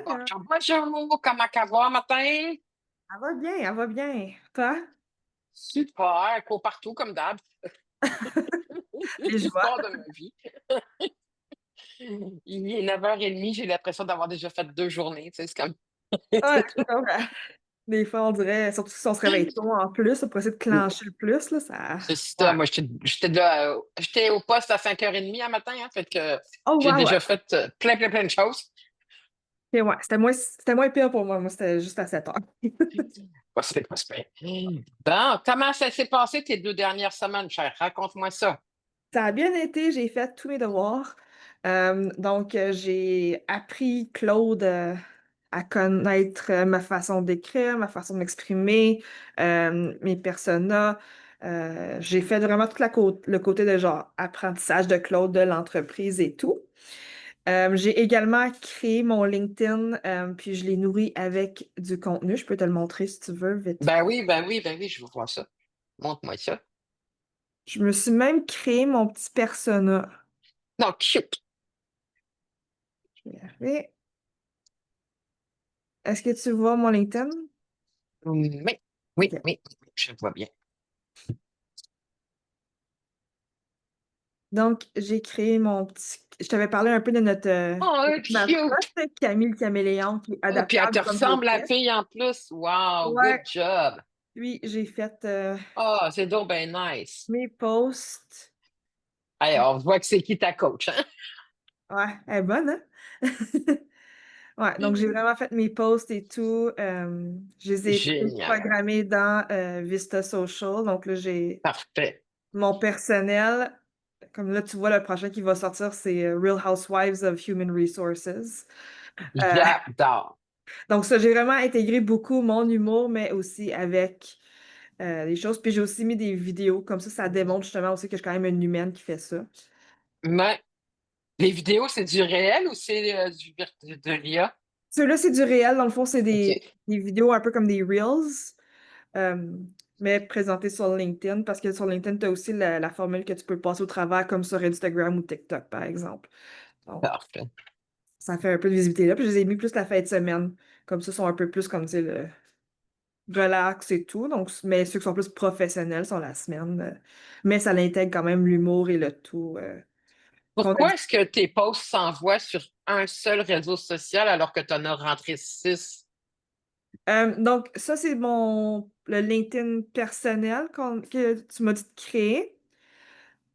Alors, Bonjour, bonjour, comment ça va matin? elle va bien, elle va bien. Toi? Super, cours partout comme d'hab. Les joies. L'histoire de ma vie. Il est 9h30, j'ai l'impression d'avoir déjà fait 2 journées, tu sais, c'est comme Ouais, je comprends. Des fois, on dirait, surtout si on se réveille tôt en plus, pour essayer de clencher le plus, là, ça. c'est ça, Ouais. moi j'étais là, j'étais au poste à 5h30 un matin, hein, fait que Oh, j'ai wow, ouais. déjà fait, plein, plein, plein de choses. Ok, ouais, c'était moins pire pour moi. Moi, c'était juste à 7 heures. Pas super, pas super. Bon, comment ça s'est passé tes 2 dernières semaines, chère? Raconte-moi ça. Ça a bien été, j'ai fait tous mes devoirs. Donc, j'ai appris Claude à connaître ma façon d'écrire, ma façon de m'exprimer, mes personas. J'ai fait vraiment tout le côté de genre apprentissage de Claude, de l'entreprise et tout. J'ai également créé mon LinkedIn, puis je l'ai nourri avec du contenu. Je peux te le montrer si tu veux, vite Ben fait. oui, ben oui, ben oui, je veux voir ça. Montre-moi ça. Je me suis même créé mon petit persona. Non, cute. Je vais y arriver. Est-ce que tu vois mon LinkedIn? Oui, oui, OK. oui, je vois bien. Donc, j'ai créé mon petit. Je t'avais parlé un peu de Oh, notre cute! mascotte, Camille le caméléon, qui est Oh, puis elle te adaptable comme des ressemble, la pièces. fille, en plus. Wow, good Ouais, job. oui, j'ai fait Oh, c'est donc ben nice. mes posts. Hey, on voit que c'est qui ta coach, hein? Ouais, elle est bonne, hein? Ouais, donc j'ai vraiment fait mes posts et tout. Je les ai Génial. programmés dans Vista Social. Donc là, j'ai Parfait. mon personnel. Comme là, tu vois, le prochain qui va sortir, c'est Real Housewives of Human Resources. Euh, J'adore. donc ça, j'ai vraiment intégré beaucoup mon humour, mais aussi avec des choses. Puis j'ai aussi mis des vidéos. Comme ça démontre justement aussi que je suis quand même une humaine qui fait ça. Mais les vidéos, c'est du réel ou c'est de l'IA? Ceux-là, c'est du réel. Dans le fond, c'est des, OK. des vidéos un peu comme des Reels. euh, mais présenté sur LinkedIn, parce que sur LinkedIn, tu as aussi la formule que tu peux passer au travers, comme sur Instagram ou TikTok, par exemple. Donc, Parfait. ça fait un peu de visibilité là. Puis je les ai mis plus la fin de semaine. Comme ça, sont un peu plus comme, tu sais, le relax et tout. Donc, mais ceux qui sont plus professionnels sont la semaine. Mais ça l'intègre quand même l'humour et le tout. Qu'on a Pourquoi est-ce que tes posts s'envoient sur un seul réseau social alors que tu en as rentré 6? donc, ça, c'est le LinkedIn personnel que tu m'as dit de créer.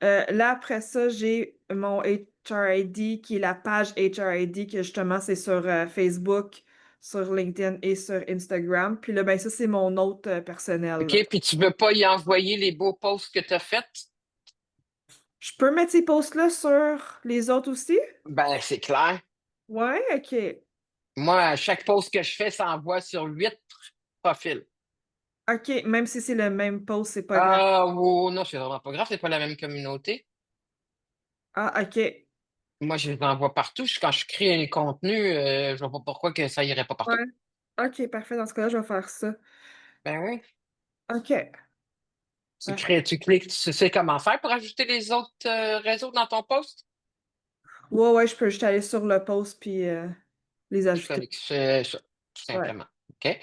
Là, après ça, j'ai mon HRID qui est la page HRID que justement, c'est sur Facebook, sur LinkedIn et sur Instagram. Puis là, ben ça, c'est mon autre personnel, là. OK, puis tu veux pas y envoyer les beaux posts que tu as faits? Je peux mettre ces posts-là sur les autres aussi? Ben, c'est clair. Ouais, OK. Moi, chaque post que je fais s'envoie sur 8 profils. OK, même si c'est le même post, c'est pas grave. Ah, oh, non, c'est vraiment pas grave, c'est pas la même communauté. Ah, OK. Moi, je les envoie partout. Quand je crée un contenu, je vois pas pourquoi que ça irait pas Ouais. partout. OK, parfait. Dans ce cas-là, je vais faire ça. Ben oui. OK. Parfait. Tu cliques, tu sais comment faire pour ajouter les autres réseaux dans ton post? Ouais, ouais, je peux juste aller sur le post puis les Il ajouter. fallait que c'est ça, tout Ouais. simplement. OK?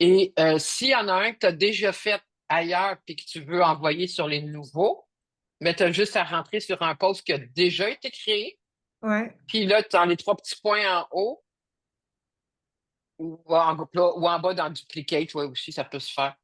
Et s'il y en a un que tu as déjà fait ailleurs puis que tu veux envoyer sur les nouveaux, mais tu as juste à rentrer sur un post qui a déjà été créé. Ouais. Puis là, dans les trois petits points en haut ou en bas dans Duplicate, ouais, aussi, ça peut se faire.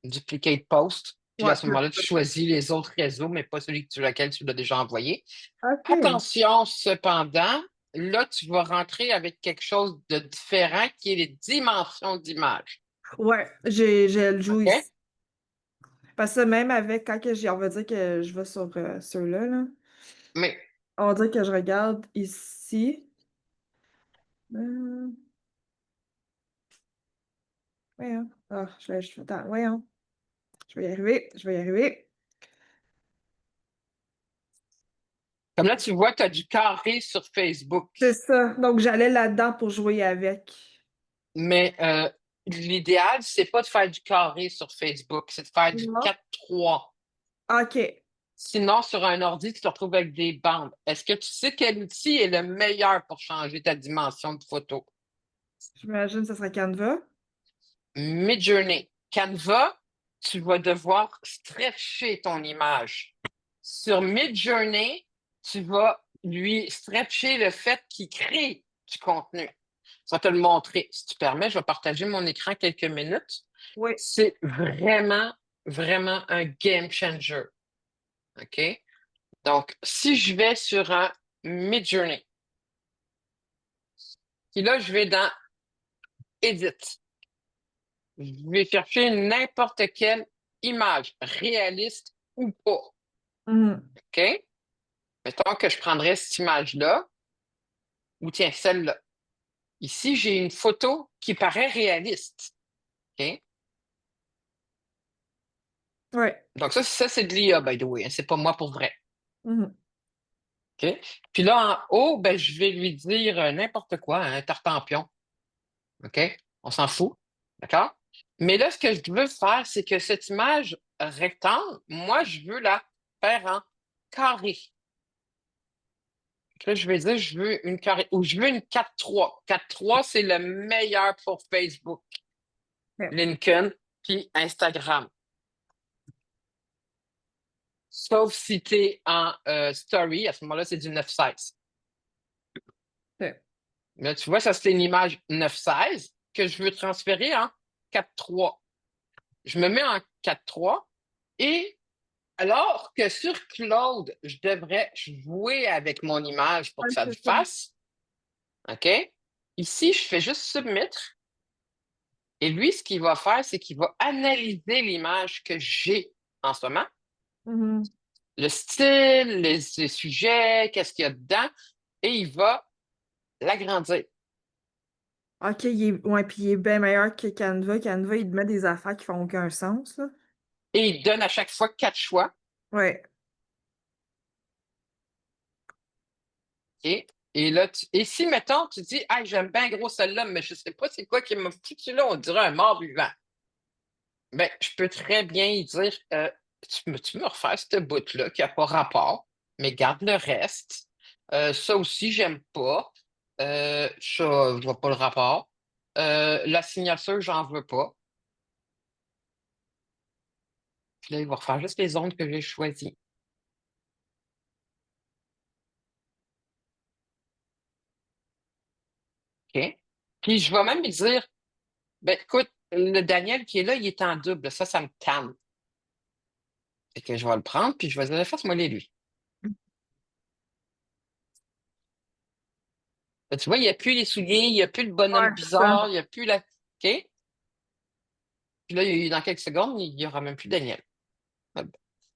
Duplicate post. Puis Ouais. à ce moment-là, tu choisis les autres réseaux, mais pas celui sur lequel tu l'as déjà envoyé. OK. Attention, cependant, là, tu vas rentrer avec quelque chose de différent qui est les dimensions d'image. Ouais, j'ai le joue OK? ici. Parce que même avec, quand que on va dire que je vais sur ceux-là, là, Mais on va dire que je regarde ici. Euh, voyons. Ah, attends, voyons. Je vais y arriver, je vais y arriver. comme là, tu vois, tu as du carré sur Facebook. C'est ça. Donc, j'allais là-dedans pour jouer avec. Mais l'idéal, c'est pas de faire du carré sur Facebook, c'est de faire du Non? 4-3. OK. Sinon, sur un ordi, tu te retrouves avec des bandes. Est-ce que tu sais quel outil est le meilleur pour changer ta dimension de photo? J'imagine que ce serait Canva. Midjourney. Canva, tu vas devoir stretcher ton image. Sur Midjourney, tu vas lui stretcher le fait qu'il crée du contenu. Je vais te le montrer. Si tu permets, je vais partager mon écran quelques minutes. Oui. C'est vraiment, vraiment un game changer. OK? Donc, si je vais sur un Midjourney, puis là, je vais dans Edit. Je vais chercher n'importe quelle image, réaliste ou pas. Mhm. OK? Mettons que je prendrais cette image-là, ou tiens, celle-là. Ici, j'ai une photo qui paraît réaliste. OK? Ouais. Donc, ça c'est de l'IA, by the way, hein. C'est pas moi pour vrai. Mhm. OK? Puis là, en haut, ben, je vais lui dire n'importe quoi, un tartampion. OK? On s'en fout. D'accord? Mais là, ce que je veux faire, c'est que cette image rectangle, moi, je veux la faire en carré. Là, je vais dire, je veux une carré, ou je veux une 4-3. 4-3, c'est le meilleur pour Facebook, Ouais. LinkedIn, puis Instagram. Sauf si tu es en story, à ce moment-là, c'est du 9-16. Ouais. Là, tu vois, ça, c'est une image 9-16 que je veux transférer en 4-3. Je me mets en 4-3 et alors que sur Claude, je devrais jouer avec mon image pour Ouais, que ça le c'est ça. fasse. OK? Ici, je fais juste submettre. Et lui, ce qu'il va faire, c'est qu'il va analyser l'image que j'ai en ce moment, Mhm. le style, les sujets, qu'est-ce qu'il y a dedans, et il va l'agrandir. OK, ouais, puis il est bien meilleur que Canva. Canva, il te met des affaires qui font aucun sens, là. Et il donne à chaque fois 4 choix. Ouais. OK? Et là, et si, mettons, tu dis, ah, j'aime bien gros celle-là, mais je ne sais pas c'est quoi qui m'a foutu là, on dirait un mort vivant. Ben, je peux très bien y dire, tu me refaire ce bout-là qui n'a pas rapport, mais garde le reste. Ça aussi, j'aime pas. Ça, je vois pas le rapport. La signature, j'en veux pas. Puis là, il va refaire juste les ondes que j'ai choisies. OK? Puis je vais même lui dire, ben écoute, le Daniel qui est là, il est en double. Ça me calme. Fait que je vais le prendre, puis je vais dire, fasse-moi les lui. Ben, tu vois, il n'y a plus les souliers, il n'y a plus le bonhomme Ouais, c'est ça. bizarre, il n'y a plus la. OK? Puis là, dans quelques secondes, il n'y aura même plus Daniel.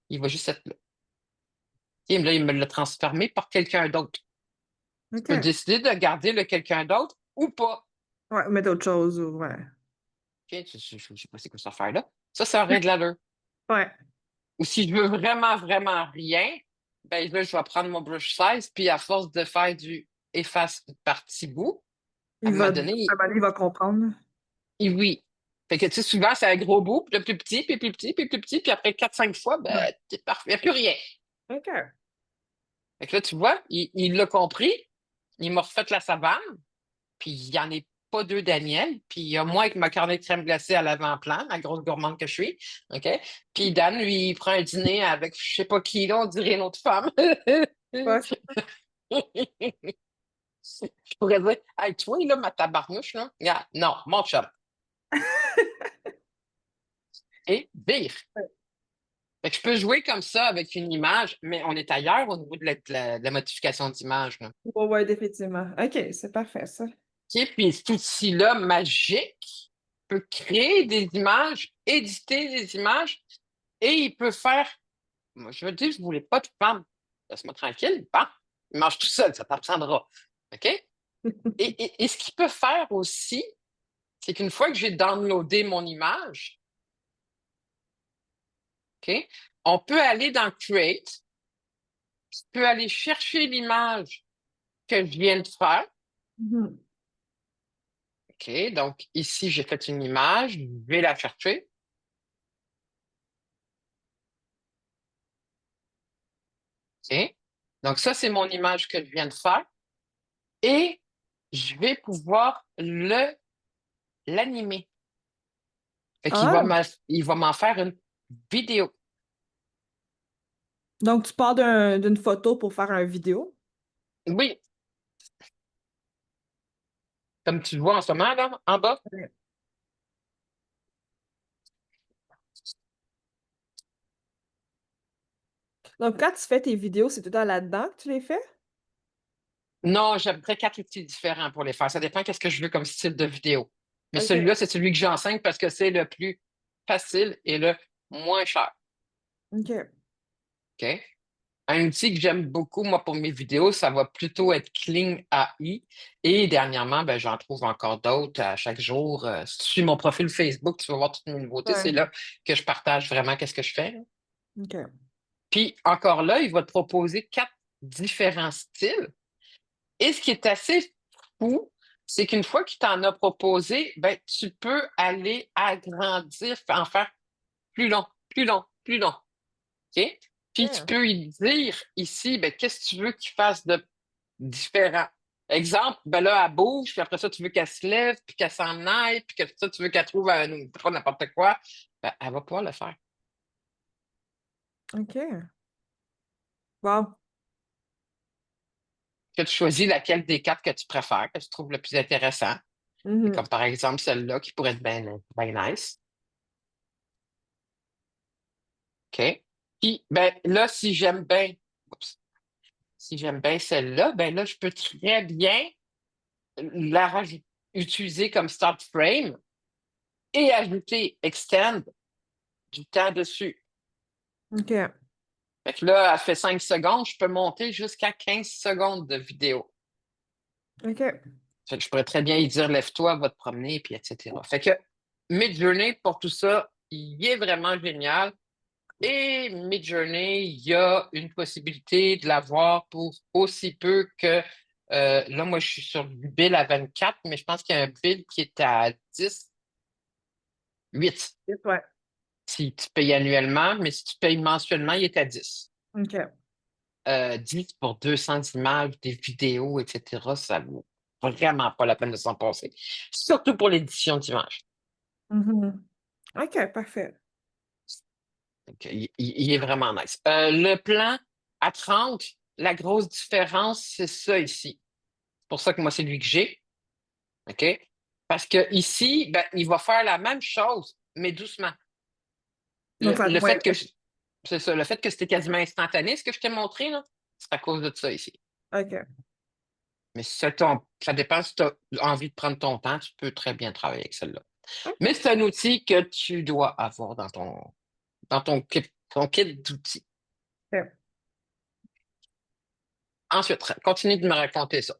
Il va juste être là. Et là, il me l'a transformé par quelqu'un d'autre. Tu peux OK. décider de garder le quelqu'un d'autre ou pas. Ouais, mais d'autres choses, ouais. OK, je sais pas c'est quoi cette affaire-là. Ça aurait de l'allure. Ouais. Ou si je veux vraiment, vraiment rien, ben là, je vais prendre mon brush size, puis à force de faire du efface par petit bout, à un Il va, moment à un donné, moment donné, il va comprendre. oui. Fait que, tu sais, souvent, c'est un gros bout, puis le plus petit, puis plus petit, puis plus petit, puis après 4-5 fois, Ouais. ben, c'est parfait. Il n'y a plus rien. OK. Fait que là, tu vois, il l'a compris, il m'a refait la savane, puis il n'y en a pas deux Daniel, puis il y a moi avec ma carnet de crème glacée à l'avant-plan, la grosse gourmande que je suis, OK? Puis Dan, lui, il prend un dîner avec je sais pas qui, là, on dirait une autre femme. Ouais. Je pourrais dire, hey, toi, là, ma tabarnouche, là, regarde, non, mon chum. Et vire. Fait que je peux jouer comme ça avec une image, mais on est ailleurs au niveau de la modification d'image, là. Ouais, ouais, définitivement. OK, c'est parfait, ça. OK? Puis cet outil-là, magique, peut créer des images, éditer des images, et il peut faire. Moi, je veux dire, je voulais pas de femme. Laisse-moi tranquille. Bon, il mange tout seul, ça t'apprendra. OK? Et ce qu'il peut faire aussi, c'est qu'une fois que j'ai downloadé mon image, OK? On peut aller dans Create, je peux aller chercher l'image que je viens de faire. Mhm. OK? Donc, ici, j'ai fait une image, je vais la chercher. OK? Donc, ça, c'est mon image que je viens de faire. Et je vais pouvoir l'animer. Fait qu'il Ah, il va m'en faire une vidéo. donc tu pars d'une photo pour faire une vidéo. Oui, comme tu le vois en ce moment, là, en bas. Ouais. Donc quand tu fais tes vidéos, c'est tout le temps là-dedans que tu les fais? Non, j'aimerais quatre outils différents pour les faire. Ça dépend qu'est-ce que je veux comme style de vidéo. Mais OK. celui-là, c'est celui que j'enseigne parce que c'est le plus facile et le moins cher. OK. OK? Un outil que j'aime beaucoup, moi, pour mes vidéos, ça va plutôt être Kling AI. Et dernièrement, ben, j'en trouve encore d'autres à chaque jour. Si tu suis mon profil Facebook, tu vas voir toutes mes nouveautés. C'est Ouais. là que je partage vraiment qu'est-ce que je fais. OK. Puis encore là, il va te proposer quatre différents styles. Et ce qui est assez fou, c'est qu'une fois qu'il t'en a proposé, ben, tu peux aller agrandir, en faire plus long, plus long, plus long. OK? Puis tu OK. peux lui dire ici, ben, qu'est-ce que tu veux qu'il fasse de différent? Exemple, ben là, elle bouge, puis après ça, tu veux qu'elle se lève, puis qu'elle s'en aille, puis que ça, tu veux qu'elle trouve pas n'importe quoi. Ben, elle va pouvoir le faire. OK. Wow. Que tu choisis laquelle des quatre que tu préfères, que tu trouves le plus intéressant. Et Mhm. comme par exemple celle-là qui pourrait être bien nice. OK? Puis, ben là, oups, si j'aime bien celle-là, ben là, je peux très bien utiliser comme start frame et ajouter extend du temps dessus. OK. Fait que là, elle fait 5 secondes, je peux monter jusqu'à 15 secondes de vidéo. OK. Fait que je pourrais très bien y dire lève-toi, va te promener, puis etc. Fait que Midjourney, pour tout ça, il est vraiment génial. Et Midjourney, il y a une possibilité de l'avoir pour aussi peu que là, moi, je suis sur le bill à 24, mais je pense qu'il y a un bill qui est à 10, 8 Ouais. si tu payes annuellement, mais si tu payes mensuellement, il est à 10. OK. 10 pour 200 images, des vidéos, etc., ça vaut vraiment pas la peine de s'en passer. Surtout pour l'édition d'images. Mhm. OK, parfait. Donc, il est vraiment nice. Le plan à 30, la grosse différence, c'est ça ici. C'est pour ça que moi, c'est lui que j'ai. OK? Parce que ici, ben, il va faire la même chose, mais doucement. Donc ça va être Le moins fait que vite. c'est ça, le fait que c'était quasiment instantané, ce que je t'ai montré, là, c'est à cause de ça ici. OK. Mais si ça dépend si tu as envie de prendre ton temps, tu peux très bien travailler avec celle-là. Mais OK. c'est un outil que tu dois avoir dans ton kit d'outils. Ensuite, continue de me raconter ça.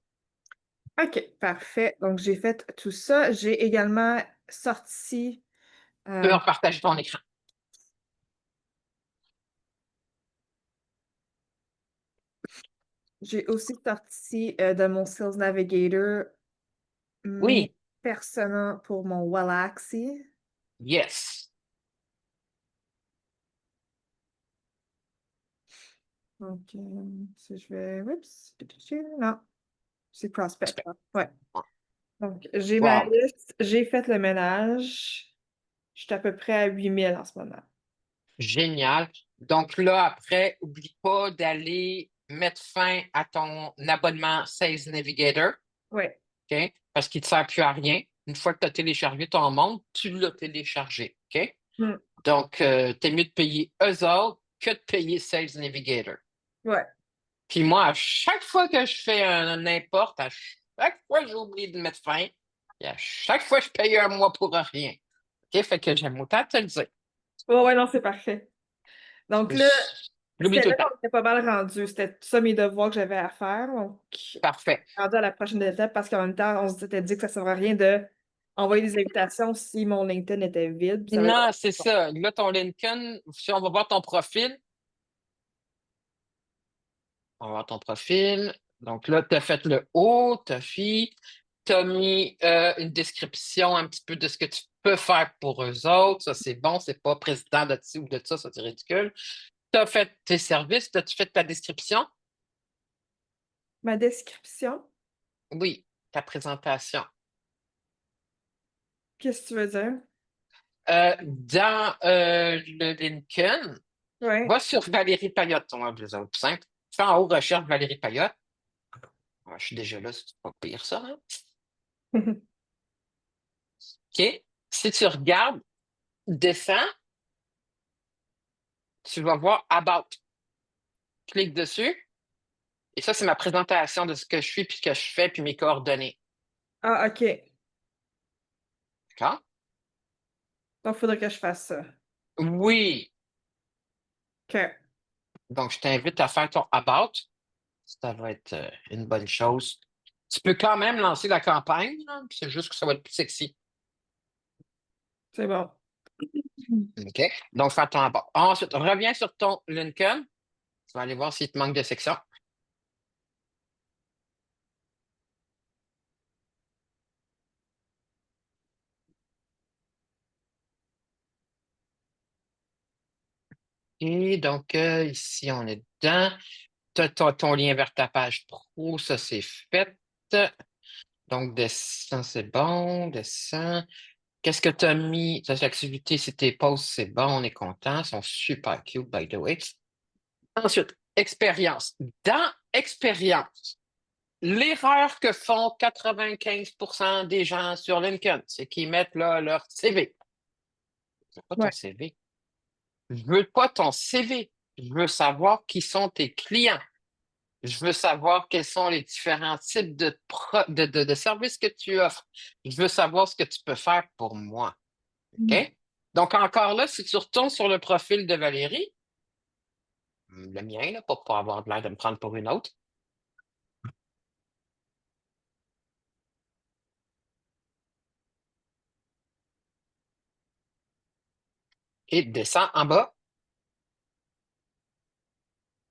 OK, parfait. Donc j'ai fait tout ça. J'ai également sorti, Tu peux euh, repartager ton écran. j'ai aussi sorti de mon Sales Navigator mes Oui, personas pour mon Wallaxy. yes. Donc, si je vais, oups, non, c'est Prospect. Ouais. Donc, j'ai ma Wow. liste, j'ai fait le ménage. Je suis à peu près à 8 000 en ce moment. Génial. Donc là, après, oublie pas d'aller mettre fin à ton abonnement Sales Navigator, Ouais. OK? Parce qu'il ne te sert plus à rien. Une fois que tu as téléchargé ton monde, tu l'as téléchargé, OK? Hmm. Donc, t'es mieux de payer eux autres que de payer Sales Navigator. Ouais. Puis moi, à chaque fois que je fais un n'importe, à chaque fois, j'oublie de mettre fin. Et à chaque fois, je paye un mois pour rien. OK? Fait que j'aime autant te le dire. Ouais, ouais, non, c'est parfait. Donc là, J'oublie c'était tout le là temps. qu'on était pas mal rendu. C'était tout ça mes devoirs que j'avais à faire. Donc, Parfait. rendu à la prochaine étape parce qu'en même temps, on s'était dit que ça ne servait à rien de envoyer des invitations si mon LinkedIn était vide. Puis ça va être... Non, c'est ça. Là, ton Lincoln, si on va voir ton profil, on va voir ton profil. Donc là, tu as fait le haut, tu as mis une description un petit peu de ce que tu peux faire pour eux autres. Ça, c'est bon, c'est pas président de ci ou de ça c'est ridicule. Tu as fait tes services, as-tu fait ta description? Ma description, Oui, ta présentation. qu'est-ce que tu veux dire? Dans le Lincoln, Ouais. va sur Valérie Payotte, on va plus simple. Fais en haut recherche Valérie Payotte. Ah, je suis déjà là, c'est pas pire ça, hein? OK. Si tu regardes, descends, tu vas voir About. Clique dessus. Et ça, c'est ma présentation de ce que je suis, puis ce que je fais, puis mes coordonnées. Ah, OK. D'accord? Donc, il faudrait que je fasse ça. Oui. OK. Donc, je t'invite à faire ton About. Ça va être une bonne chose. Tu peux quand même lancer la campagne, là, c'est juste que ça va être plus sexy. C'est bon. OK? Donc, fais ton About. Ensuite, reviens sur ton Lincoln. Tu vas aller voir s'il te manque de section. Et donc, ici, on est dedans. Tu as ton lien vers ta page pro, ça c'est fait. Donc, descends, c'est bon. Descends. Qu'est-ce que tu as mis? Tes activités, c'est tes posts, c'est bon, on est content. Ils sont super cute, by the way. Ensuite, expérience. Dans expérience, l'erreur que font 95% des gens sur LinkedIn, c'est qu'ils mettent là, leur CV. Je veux pas ton Ouais. CV. Je veux pas ton CV. Je veux savoir qui sont tes clients. Je veux savoir quels sont les différents types de services que tu offres. Je veux savoir ce que tu peux faire pour moi. Mhm. OK? Donc, encore là, si tu retournes sur le profil de Valérie, le mien, là, pour pas avoir l'air de me prendre pour une autre, et descends en bas.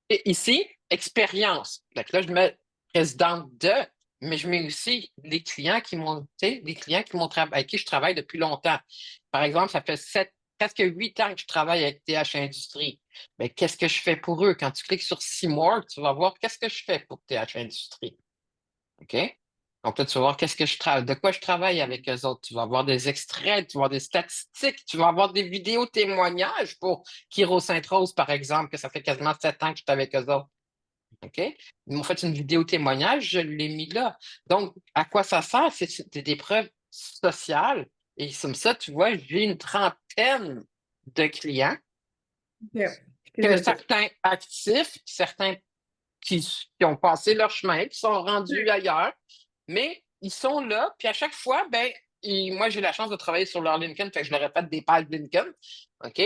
Et ici, expérience. Donc là, je mets présidente de, mais je mets aussi les clients qui m'ont, tu sais, les clients qui m'ont avec qui je travaille depuis longtemps. Par exemple, ça fait presque 8 ans que je travaille avec TH Industrie. Mais qu'est-ce que je fais pour eux? Quand tu cliques sur See More, tu vas voir qu'est-ce que je fais pour TH Industrie. OK? Donc là, tu vas voir qu'est-ce que je travaille, de quoi je travaille avec eux autres. Tu vas avoir des extraits, tu vas avoir des statistiques, tu vas avoir des vidéos témoignages pour Kiro Sainte-Rose, par exemple, que ça fait quasiment 7 ans que je suis avec eux autres. OK? Ils m'ont fait une vidéo témoignage, je l'ai mis là. Donc, à quoi ça sert? C'est des preuves sociales. Et comme ça, tu vois, j'ai une trentaine de clients, OK. Je que les ai toutes. certains actifs, certains qui ont passé leur chemin, qui sont rendus Ouais. ailleurs, mais ils sont là, puis à chaque fois, ben, moi, j'ai la chance de travailler sur leur LinkedIn, fait que je leur ai fait des pages LinkedIn, OK?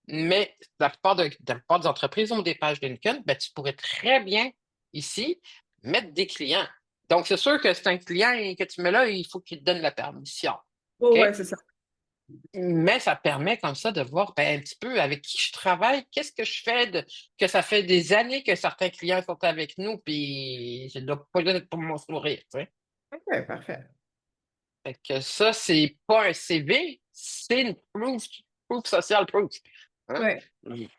Mais la plupart des entreprises ont des pages LinkedIn, ben, tu pourrais très bien, ici, mettre des clients. Donc, c'est sûr que c'est un client que tu mets là, il faut qu'il te donne la permission, Oh, ouais, OK? c'est ça. Mais ça permet comme ça de voir ben, un petit peu avec qui je travaille, qu'est-ce que je fais, que ça fait des années que certains clients sont avec nous, puis je ne dois pas donner pour mon sourire. Tu sais. OK, parfait. Fait que ça, c'est pas un CV, c'est une proof social proof. Hein? Ouais.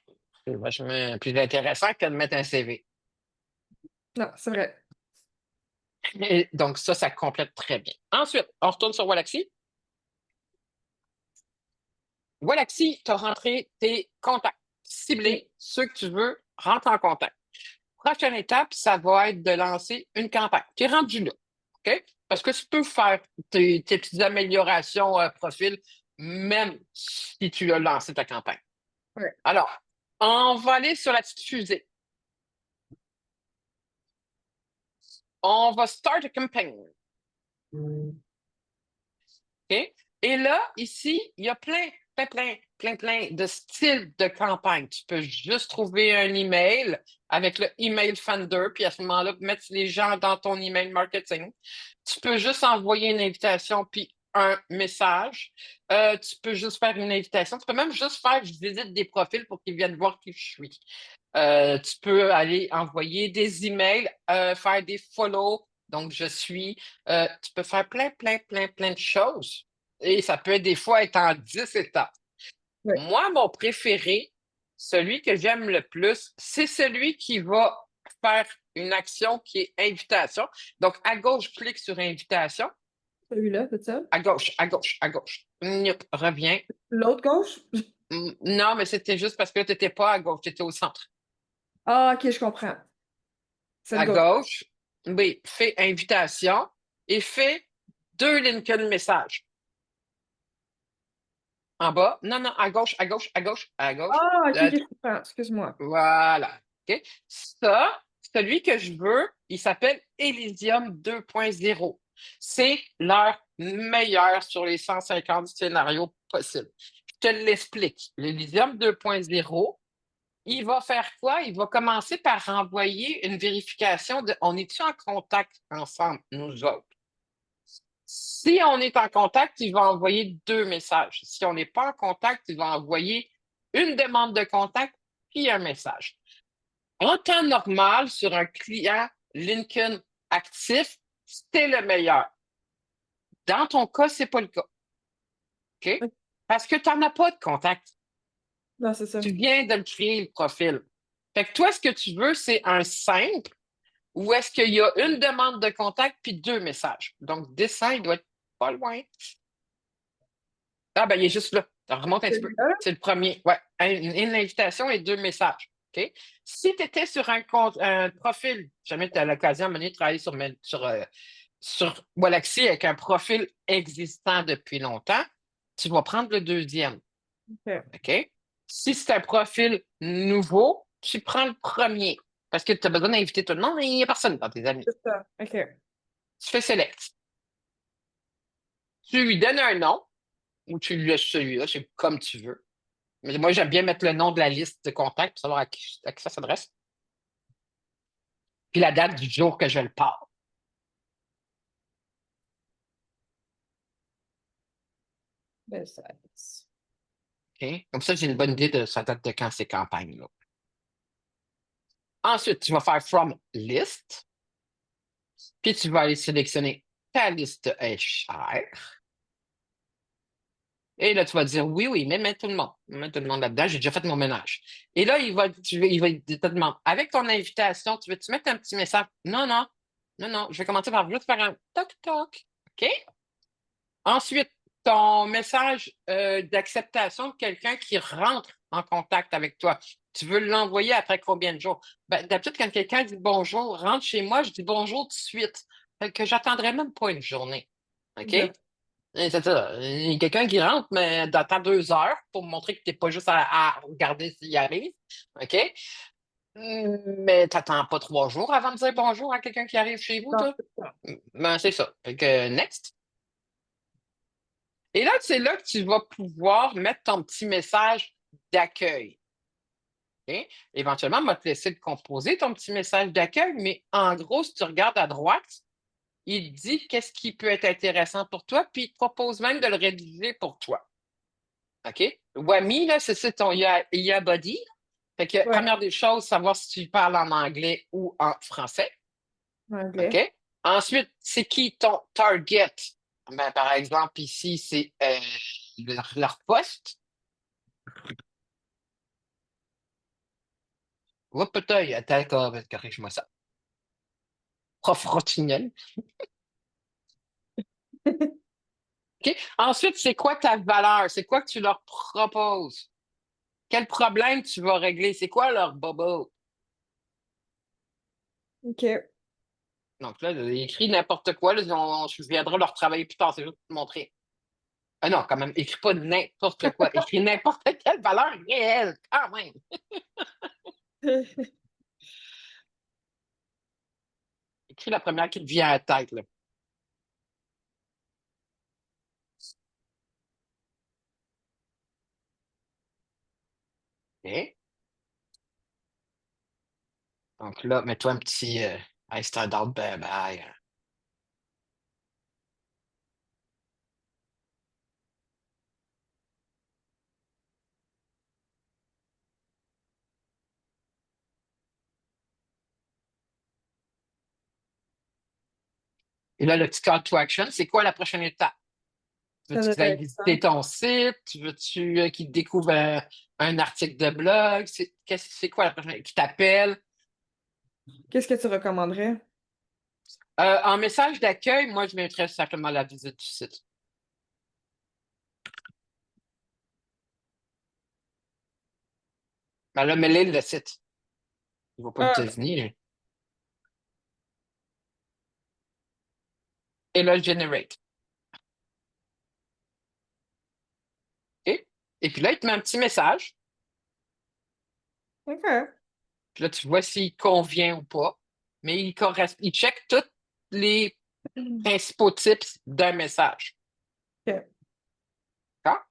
C'est vachement plus intéressant que de mettre un CV. Non, c'est vrai. Et donc, ça complète très bien. Ensuite, on retourne sur Wallaxy. Wallaxy, tu as rentré tes contacts. Ciblés, ceux que tu veux, rentre en contact. Prochaine étape, ça va être de lancer une campagne. Tu es rendu là, OK? Parce que tu peux faire tes petites améliorations profil, même si tu as lancé ta campagne. Ouais. Alors, on va aller sur la petite fusée. On va start a campaign. OK? Et là, ici, il y a plein de styles de campagne. Tu peux juste trouver un email avec le email Finder, puis à ce moment-là, mettre les gens dans ton email marketing. Tu peux juste envoyer une invitation, puis un message. Tu peux juste faire une invitation. Tu peux même juste faire, je visite des profils pour qu'ils viennent voir qui je suis. Tu peux aller envoyer des emails, faire des follow. Donc, je suis. Tu peux faire plein de choses. Et ça peut des fois être en 10 étapes. Ouais. Moi, mon préféré, Celui que j'aime le plus, c'est celui qui va faire une action qui est invitation. Donc, à gauche, clique sur invitation. Celui-là, c'est ça? À gauche, à gauche, à gauche. Nup, reviens. L'autre gauche? Non, mais c'était juste parce que tu n'étais pas à gauche, tu étais au centre. Ah, ok, je comprends. Cette À gauche. gauche, oui, fais invitation et fais deux Lincoln messages. En bas, non, non, à gauche, à gauche, à gauche, à gauche. Ah, ok, Euh, ok, je comprends. Excuse-moi. voilà. OK? Ça, celui que je veux, il s'appelle Elysium 2.0. C'est leur meilleur sur les 150 scénarios possibles. Je te l'explique. L'Elysium 2.0, il va faire quoi? Il va commencer par renvoyer une vérification de on est-tu en contact ensemble, nous autres? Si on est en contact, il va envoyer deux messages. Si on n'est pas en contact, il va envoyer une demande de contact puis un message. En temps normal, sur un client Lincoln actif, c'est le meilleur. Dans ton cas, c'est pas le cas. OK? Ok. Parce que tu n'en as pas de contact. Non, c'est ça. Tu viens de le créer, le profil. Fait que toi, ce que tu veux, c'est un simple où est-ce qu'il y a une demande de contact puis deux messages. Donc, dessin, il doit être pas loin. Ah, ben, il est juste là. Ça remonte un petit peu. Celui-là? C'est le premier. Ouais. Une invitation et deux messages. OK? Si tu étais sur un profil, jamais tu as l'occasion à un moment donné de travailler sur Wallaxy avec un profil existant depuis longtemps, tu vas prendre le deuxième. Ok, OK? Si c'est un profil nouveau, tu prends le premier. Parce que tu as besoin d'inviter tout le monde, mais il n'y a personne dans tes amis. c'est ça. Ok. Tu fais select. Tu lui donnes un nom ou tu lui laisses celui-là, c'est comme tu veux. Mais moi, j'aime bien mettre le nom de la liste de contacts pour savoir à qui ça s'adresse. Puis la date du jour que je le pars. Ben, ça. OK? Comme ça, j'ai une bonne idée de sa date de quand ces campagnes-là. Ensuite, tu vas faire from list. Puis tu vas aller sélectionner ta liste HR. Et là, tu vas dire oui, oui, mais mets tout le monde. Mets tout le monde là-dedans. J'ai déjà fait mon ménage. Et là, il te demander, avec ton invitation, tu veux-tu mettre un petit message? Non, non, non, non. Je vais commencer par juste faire un toc-toc. OK? Ensuite, ton message d'acceptation de quelqu'un qui rentre en contact avec toi. Tu veux l'envoyer après combien de jours? Ben, d'habitude, quand quelqu'un dit bonjour, rentre chez moi, je dis bonjour tout de suite. Fait que j'attendrai même pas une journée. OK? Ok. Et c'est ça. Il y a quelqu'un qui rentre, mais t'attends 2 heures pour montrer que tu n'es pas juste à regarder s'il arrive. OK? Mais t'attends pas 3 jours avant de dire bonjour à quelqu'un qui arrive chez vous, Non, toi? c'est ça. Ben, c'est ça. Fait que next. Et là, c'est là que tu vas pouvoir mettre ton petit message d'accueil. OK? Éventuellement, on va te laisser de composer ton petit message d'accueil, mais en gros, si tu regardes à droite, il dit qu'est-ce qui peut être intéressant pour toi, puis il te propose même de le rédiger pour toi. OK? Wami, là, c'est ton IA Body. Fait que, Ouais. première des choses, savoir si tu parles en anglais ou en français. Anglais. OK? Ensuite, c'est qui ton target? Ben, par exemple, ici, c'est leur poste. Oups, peut-être, attends, corrige-moi ça. Prof Rotignol. OK? Ensuite, c'est quoi ta valeur? C'est quoi que tu leur proposes? Quel problème tu vas régler? C'est quoi leur bobo? Ok. Donc là, il écrit n'importe quoi. Là, je viendrai leur travailler plus tard. C'est juste pour te montrer. Ah non, quand même, écris pas n'importe quoi. Écris n'importe quelle valeur réelle, quand même. Écris la première qui te vient à la tête, là. OK? Donc là, mets-toi un petit hey, c'est un d'autre bye bye. Et là, le petit call to action, c'est quoi la prochaine étape? Ça Veux-tu doit qu'ils aillent être ça. visiter ton site? Veux-tu qu'ils découvrent un article de blog, c'est quoi la prochaine qui t'appelle? Qu'est-ce que tu recommanderais? En message d'accueil, moi, je mettrais simplement la visite du site. Ben là, mets-le le site. Il ne va pas le Ah, deviner. Et là, generate. OK? Et puis là, il te met un petit message. OK. Puis là, tu vois s'il convient ou pas. Mais il check tous les principaux tips d'un message. OK. D'accord?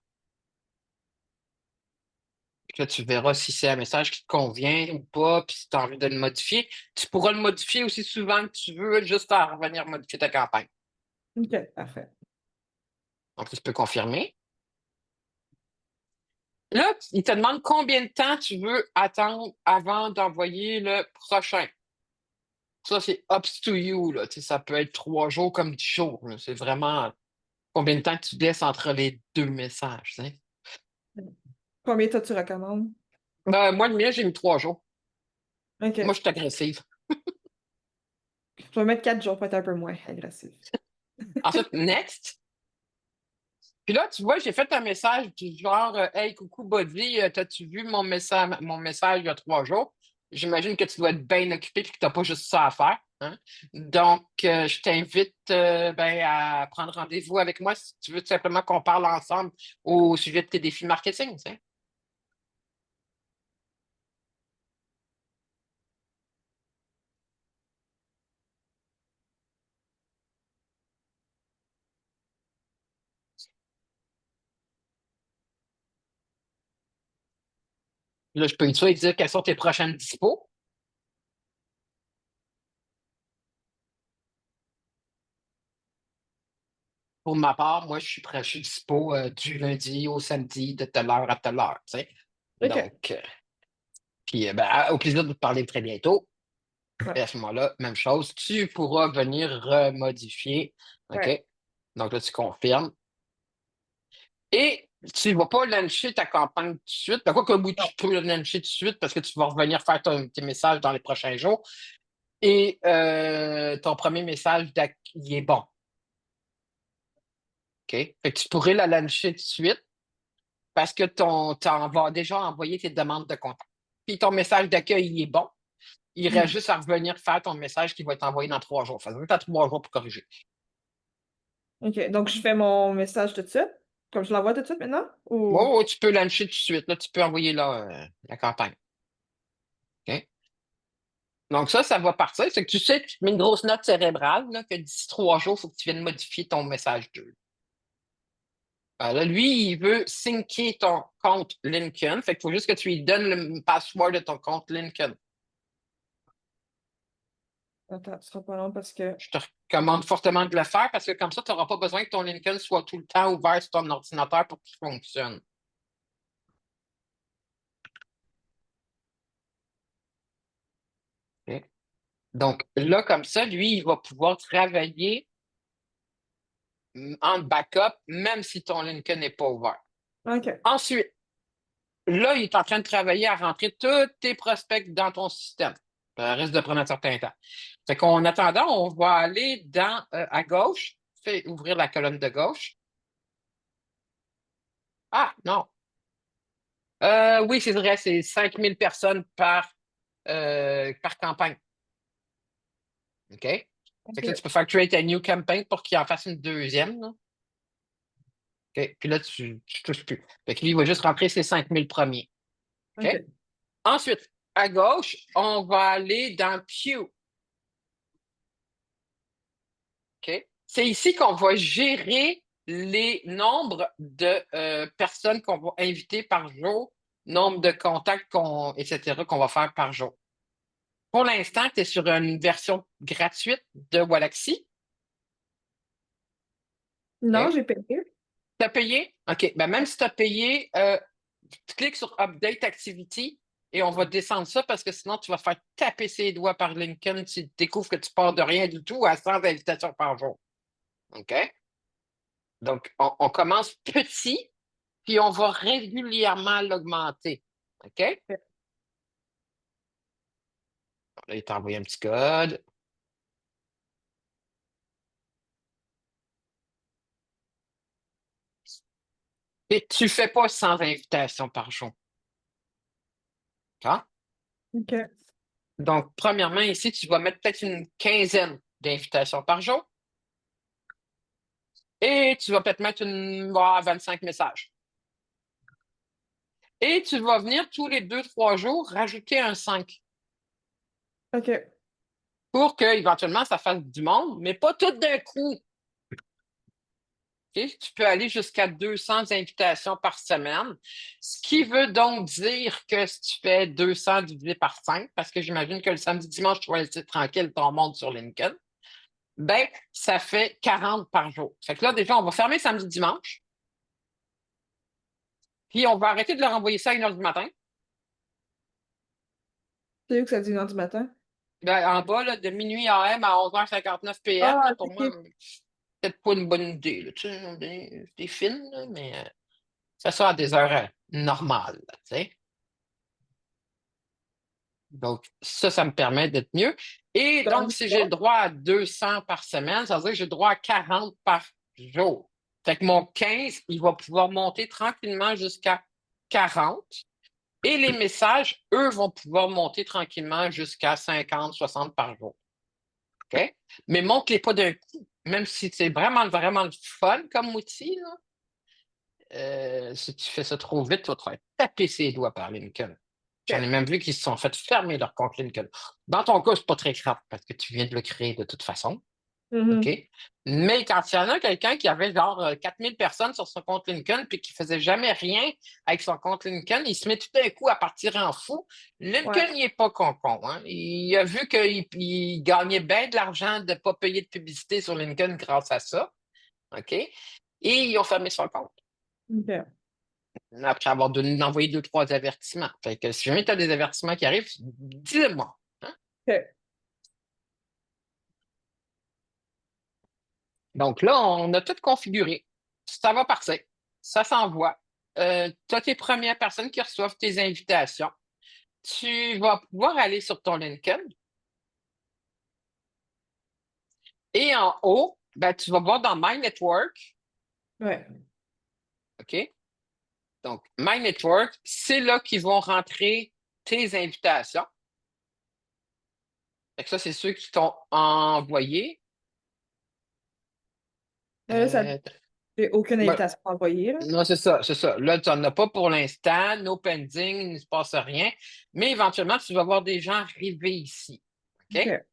Puis là, tu verras si c'est un message qui te convient ou pas, puis si tu as envie de le modifier. Tu pourras le modifier aussi souvent que tu veux, juste à revenir modifier ta campagne. OK, parfait. Donc, tu peux confirmer. Là, il te demande combien de temps tu veux attendre avant d'envoyer le prochain. Ça, c'est up to you, là. Tu sais, ça peut être 3 jours comme 10 jours, là. C'est vraiment combien de temps tu laisses entre les deux messages, tu sais. Combien toi tu recommandes? Moi, le mien, j'ai mis 3 jours. Moi, OK. je suis agressive. Je vais mettre 4 jours pour être un peu moins agressif. Ensuite, next. Puis là, tu vois, j'ai fait un message du genre Hey, coucou Buddy, t'as-tu vu mon message il y a 3 jours? J'imagine que tu dois être bien occupé et que tu n'as pas juste ça à faire. Hein? Donc, je t'invite ben, à prendre rendez-vous avec moi si tu veux tout simplement qu'on parle ensemble au sujet de tes défis marketing. Tu sais. Là, je peux te dire quelles sont tes prochaines dispos. Pour ma part, moi, je suis prêt, je suis dispo du lundi au samedi de telle heure à telle heure. Tu sais. OK. Donc, puis ben, au plaisir de te parler très bientôt. Ouais. Et à ce moment-là, même chose, tu pourras venir remodifier. OK? Ouais. Donc là, tu confirmes. Et tu ne vas pas lancer ta campagne tout de suite. Ben, quoi que oui, Non. tu peux le lancer tout de suite parce que tu vas revenir faire tes messages dans les prochains jours. Et ton premier message, il est bon. OK? Fait que tu pourrais la lancer tout de suite parce que tu vas déjà envoyer tes demandes de contact. Puis ton message d'accueil, il est bon. Il reste Hmm. juste à revenir faire ton message qui va être envoyé dans 3 jours. Ça va être à 3 jours pour corriger. OK. Donc, je fais mon message tout de suite. Comme je l'envoie tout de suite maintenant? Ou. Oh, tu peux lancer tout de suite. Là, tu peux envoyer là, la campagne. OK? Donc, ça va partir. C'est que tu sais, tu te mets une grosse note cérébrale là, que d'ici 3 jours, il faut que tu viennes modifier ton message 2. Là, lui, il veut syncer ton compte LinkedIn. Fait qu'il faut juste que tu lui donnes le password de ton compte LinkedIn. Attends, ce sera pas long parce que. Je te recommande fortement de le faire parce que comme ça, tu n'auras pas besoin que ton LinkedIn soit tout le temps ouvert sur ton ordinateur pour qu'il fonctionne. OK? Donc, là, comme ça, lui, il va pouvoir travailler en backup, même si ton LinkedIn n'est pas ouvert. OK. Ensuite, là, il est en train de travailler à rentrer tous tes prospects dans ton système. Ça risque de prendre un certain temps. Fait qu'en attendant, on va aller à gauche, fais ouvrir la colonne de gauche. Ah, non. Oui, c'est vrai, c'est 5000 personnes par campagne. OK? Fait que là, OK. tu peux faire create a new campaign pour qu'il en fasse une deuxième. Là. OK? Puis là, tu touches plus. Fait que lui, il va juste rentrer ses 5000 premiers. OK? OK. Ensuite, à gauche, on va aller dans Pew. OK? C'est ici qu'on va gérer les nombres de personnes qu'on va inviter par jour, nombre de contacts, etc., qu'on va faire par jour. Pour l'instant, tu es sur une version gratuite de Walaxy. Non, OK? j'ai payé. Tu as payé? OK. Ben, même si tu as payé, tu cliques sur Update Activity et on va descendre ça parce que sinon, tu vas faire taper ses doigts par LinkedIn si tu découvres que tu pars de rien du tout à 100 invitations par jour. OK? Donc, on commence petit puis on va régulièrement l'augmenter. OK? Ok. Là, il t'a envoyé un petit code. Et tu ne fais pas 100 invitations par jour. D'accord? Ok. Donc, premièrement, ici, tu vas mettre peut-être une quinzaine d'invitations par jour et tu vas peut-être mettre 25 messages. Et tu vas venir tous les 2, 3 jours rajouter un 5 Ok. pour qu'éventuellement, ça fasse du monde, mais pas tout d'un coup. OK? Tu peux aller jusqu'à 200 invitations par semaine, ce qui veut donc dire que si tu fais 200 divisé par 5, parce que j'imagine que le samedi, dimanche, tu vas laisser tranquille ton monde sur LinkedIn, ben, ça fait 40 par jour. Fait que là, déjà, on va fermer samedi, dimanche, puis on va arrêter de leur envoyer ça à 1 h du matin. C'est où que ça dit 1 h du matin? Ben, en bas, là, de minuit AM à 11h59 PM, Ah, là, pour moi, ok. c'est peut-être pas une bonne idée. Là, tu sais, des films, là, mais ça sort à des heures normales. Là, tu sais. Donc, ça me permet d'être mieux. Et Dans donc, le si j'ai le soir? droit à 200 par semaine, ça veut dire que j'ai le droit à 40 par jour. Fait que mon 15, il va pouvoir monter tranquillement jusqu'à 40. Et les messages, eux, vont pouvoir monter tranquillement jusqu'à 50, 60 par jour. OK? Mais monte-les pas d'un coup. Même si c'est vraiment, vraiment le fun comme outil, là, si tu fais ça trop vite, tu vas te faire taper ses doigts par LinkedIn. J'en ai Ok. même vu qui se sont fait fermer leur compte LinkedIn. Dans ton cas, c'est pas très grave parce que tu viens de le créer de toute façon. OK? Mhm. Mais quand il y en a quelqu'un qui avait genre 4000 personnes sur son compte LinkedIn puis qui faisait jamais rien avec son compte LinkedIn, il se met tout d'un coup à partir en fou. Ouais. LinkedIn, il n'est pas con, hein. Il a vu qu'il gagnait bien de l'argent de ne pas payer de publicité sur LinkedIn grâce à ça. OK? Et ils ont fermé son compte Ok. après avoir envoyé 2, 3 avertissements. Fait que si jamais tu as des avertissements qui arrivent, dis-le-moi. Hein. Ok. Donc là, on a tout configuré. Ça va partir. Ça s'envoie. Tu as tes premières personnes qui reçoivent tes invitations. Tu vas pouvoir aller sur ton LinkedIn et en haut, ben, tu vas voir dans My Network. Ouais. OK? Donc, My Network, c'est là qu'ils vont rentrer tes invitations. Fait que ça, c'est ceux qui t'ont envoyé. Là, ça, Euh, j'ai aucune ben, invitation envoyée, là. non, c'est ça, c'est ça. Là, tu n'en as pas pour l'instant, no pending, il ne se passe rien, mais éventuellement, tu vas voir des gens arriver ici. OK? Ok.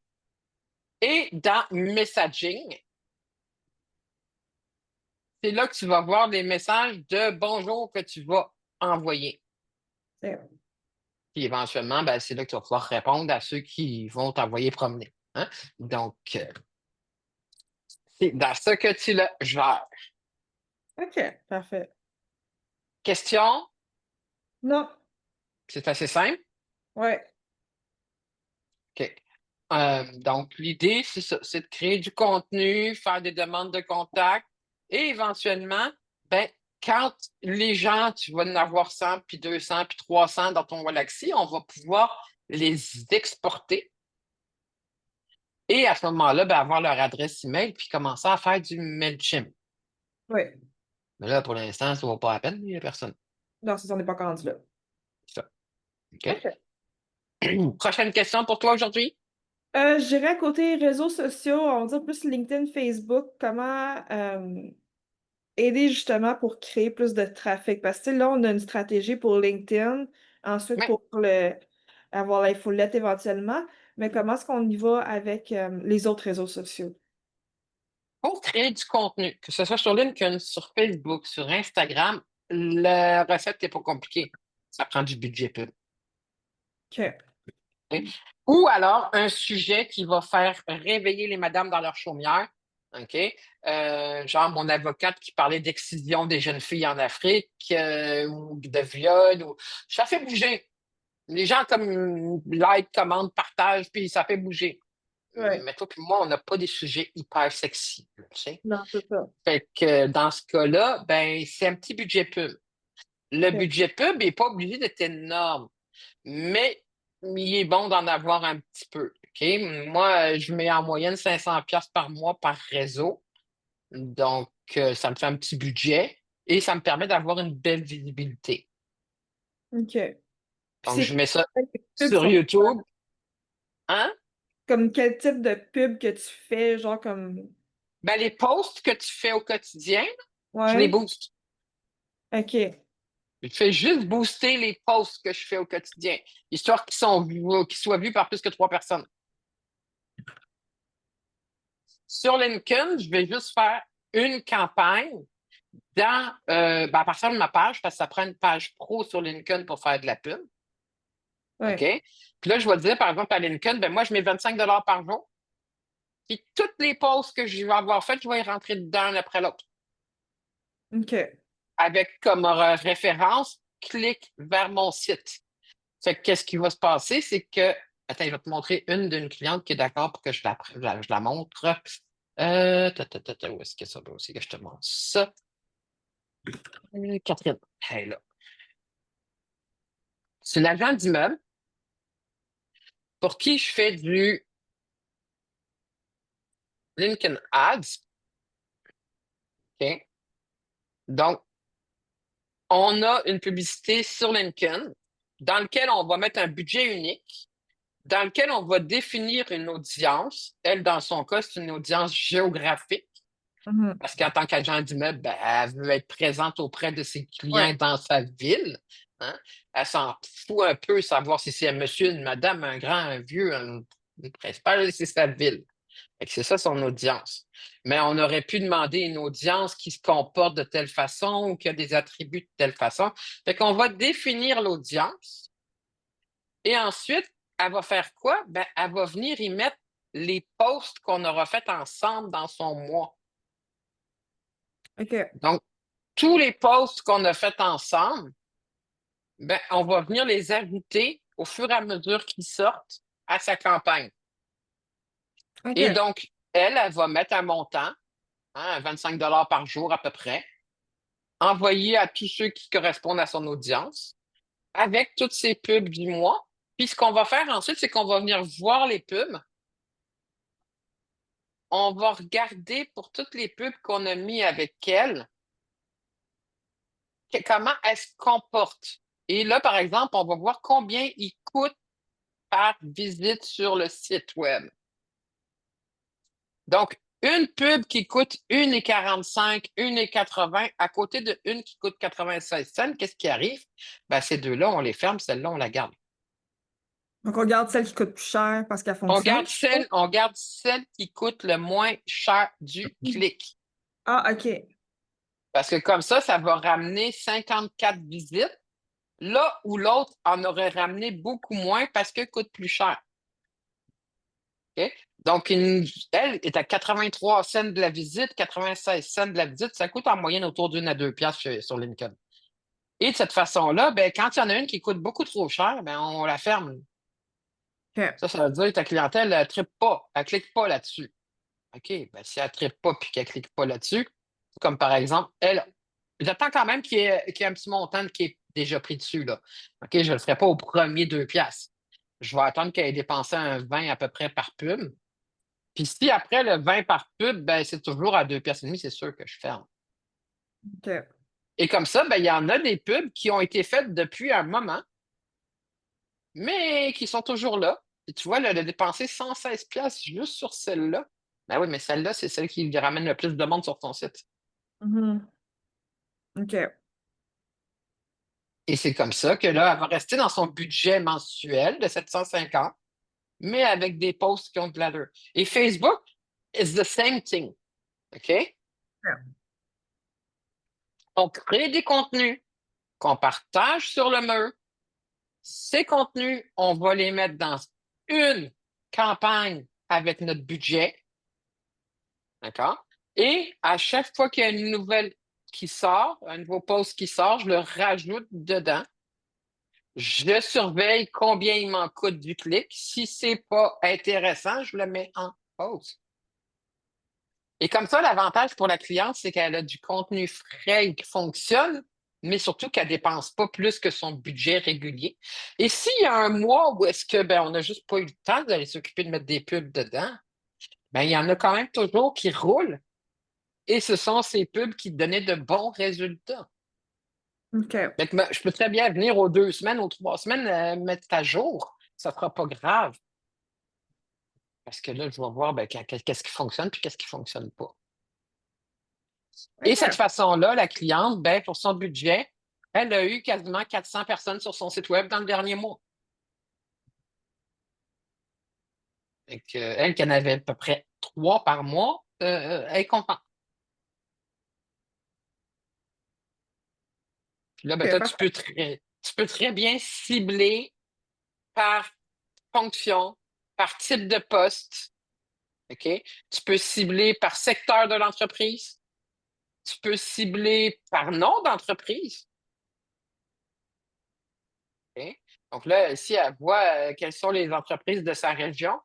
Et dans Messaging, c'est là que tu vas voir des messages de bonjour que tu vas envoyer. C'est- Puis éventuellement, ben, c'est là que tu vas pouvoir répondre à ceux qui vont t'envoyer promener. Hein? Donc, c'est dans ce que tu le gères. Ok, parfait. Question, Non. c'est assez simple. Ouais. OK. Donc, l'idée, c'est ça, c'est de créer du contenu, faire des demandes de contact et éventuellement, ben, quand les gens, tu vas en avoir 100, puis 200, puis 300 dans ton Galaxy, on va pouvoir les exporter et à ce moment-là, ben, avoir leur adresse email puis commencer à faire du MailChimp. Ouais. Mais là, pour l'instant, ça ne vaut pas la peine, il n'y a personne. Non, c'est ça, on n'est pas encore rendu là. C'est ça. Ok. OK? Prochaine question pour toi aujourd'hui? Je dirais côté réseaux sociaux, on va dire plus LinkedIn, Facebook, comment aider justement pour créer plus de trafic. Parce que tu sais, là, on a une stratégie pour LinkedIn, ensuite Oui. pour avoir l'infolette éventuellement, mais comment est-ce qu'on y va avec les autres réseaux sociaux? Pour créer du contenu, que ce soit sur LinkedIn, sur Facebook, sur Instagram, la recette n'est pas compliquée. Ça prend du budget pub. OK. OK? Ou alors un sujet qui va faire réveiller les madames dans leur chaumière. OK? Genre mon avocate qui parlait d'excision des jeunes filles en Afrique ou de viol. Ça fait bouger. Les gens comme like, commentent, partagent, puis ça fait bouger. Ouais. Mais toi puis moi, on n'a pas des sujets hyper sexy. Tu sais? Non, c'est ça. Fait que dans ce cas-là, ben, c'est un petit budget pub. Le Ok. budget pub n'est pas obligé d'être énorme, mais il est bon d'en avoir un petit peu. OK? Moi, je mets en moyenne 500 pièces par mois par réseau. Donc, ça me fait un petit budget et ça me permet d'avoir une belle visibilité. OK. Puis Donc, c'est je mets ça quel pub sur sont YouTube. Hein? comme quel type de pub que tu fais, genre comme Ben, les posts que tu fais au quotidien, je les ouais. booste. OK. Je fais juste booster les posts que je fais au quotidien, histoire qu'ils soient vus par plus que 3 personnes. Sur LinkedIn, je vais juste faire une campagne à partir de ma page, parce que ça prend une page pro sur LinkedIn pour faire de la pub. OK? Ouais. Puis là, je vais dire, par exemple, à LinkedIn, ben moi, je mets 25 par jour. Puis toutes les posts que je vais avoir faites, je vais y rentrer dedans un après l'autre. OK. Avec comme référence, clique vers mon site. Fait que qu'est-ce qui va se passer, c'est que, attends, je vais te montrer une d'une cliente qui est d'accord pour que je la montre. Où est-ce que ça va aussi que je te montre ça? Catherine, elle est là. C'est une agent d'immeuble pour qui je fais du LinkedIn Ads. OK? Donc, on a une publicité sur LinkedIn dans lequel on va mettre un budget unique, dans lequel on va définir une audience. Elle, dans son cas, c'est une audience géographique. Mhm. Parce qu'en tant qu'agent d'immeuble, ben, elle veut être présente auprès de ses Ouais. clients dans sa ville. Hein. Elle s'en fout un peu savoir si c'est un monsieur, une madame, un grand, un vieux, une principale, c'est sa ville. Fait que c'est ça son audience. Mais on aurait pu demander une audience qui se comporte de telle façon ou qui a des attributs de telle façon. Fait qu'on va définir l'audience et ensuite, elle va faire quoi? Ben, elle va venir y mettre les posts qu'on aura fait ensemble dans son mois. OK. Donc, tous les posts qu'on a fait ensemble, ben, on va venir les ajouter au fur et à mesure qu'ils sortent à sa campagne. Et OK. donc, elle va mettre un montant, hein, 25 par jour à peu près, envoyé à tous ceux qui correspondent à son audience, avec toutes ces pubs du mois. Puis ce qu'on va faire ensuite, c'est qu'on va venir voir les pubs. On va regarder pour toutes les pubs qu'on a mis avec elle, comment elles se comportent. Et là, par exemple, on va voir combien il coûte par visite sur le site web. Donc, une pub qui coûte 1,45, 1,80 à côté de une qui coûte 96 cents, qu'est-ce qui arrive? Ben, ces deux-là, on les ferme, celle-là, on la garde. Donc on garde celle qui coûte plus cher parce qu'elle On fonctionne. garde celle qui coûte le moins cher du clic. Ah, OK. Parce que comme ça va ramener 54 visites, là où l'autre en aurait ramené beaucoup moins parce qu'elle coûte plus cher. OK? Donc, elle est à 83 cents de la visite, 96 cents de la visite. Ça coûte en moyenne autour d'une à deux piastres sur LinkedIn. Et de cette façon-là, ben, quand il y en a une qui coûte beaucoup trop cher, ben, on la ferme. OK. Ça veut dire que ta clientèle ne trippe pas, elle ne clique pas là-dessus. OK, ben, si elle ne trippe pas et qu'elle ne clique pas là-dessus, comme par exemple, elle, j'attends quand même qu'il y ait un petit montant qui est déjà pris dessus. Là. OK, je ne le ferai pas au premier 2 piastres. Je vais attendre qu'elle ait dépensé un 20 à peu près par pub. Puis si après le 20 par pub, ben, c'est toujours à 2 piastres et demi, c'est sûr que je ferme. OK. Et comme ça, ben, il y en a des pubs qui ont été faites depuis un moment, mais qui sont toujours là. Et tu vois, là, elle a dépensé 116 piastres juste sur celle-là. Ben oui, mais celle-là, c'est celle qui ramène le plus de monde sur ton site. Mhm. OK. Et c'est comme ça que là, elle va rester dans son budget mensuel de 750, mais avec des posts qui ont de l'allure. Et Facebook is the same thing. OK? On crée des contenus qu'on partage sur le mur. Ces contenus, on va les mettre dans une campagne avec notre budget. D'accord? Et à chaque fois qu'il y a une nouvelle qui sort, un nouveau post qui sort, je le rajoute dedans. Je surveille combien il m'en coûte du clic. Si c'est pas intéressant, je le mets en pause. Et comme ça, l'avantage pour la cliente, c'est qu'elle a du contenu frais qui fonctionne, mais surtout qu'elle ne dépense pas plus que son budget régulier. Et s'il y a un mois où est-ce que on n'a juste pas eu le temps d'aller s'occuper de mettre des pubs dedans, il y en a quand même toujours qui roulent. Et ce sont ces pubs qui donnaient de bons résultats. OK. Fait que, je peux très bien venir aux 2 semaines, aux 3 semaines, mettre à jour. Ça ne sera pas grave. Parce que là, je vais voir qu'est-ce qui fonctionne puis qu'est-ce qui ne fonctionne pas. Et cette OK. façon-là, la cliente, pour son budget, elle a eu quasiment 400 personnes sur son site web dans le dernier mois. Elle, qui en avait à peu près 3 par mois, elle est contente. Puis là, OK, toi, parfait. tu peux très bien cibler par fonction, par type de poste. OK? Tu peux cibler par secteur de l'entreprise. Tu peux cibler par nom d'entreprise. OK? Donc là, ici, elle voit quelles sont les entreprises de sa région.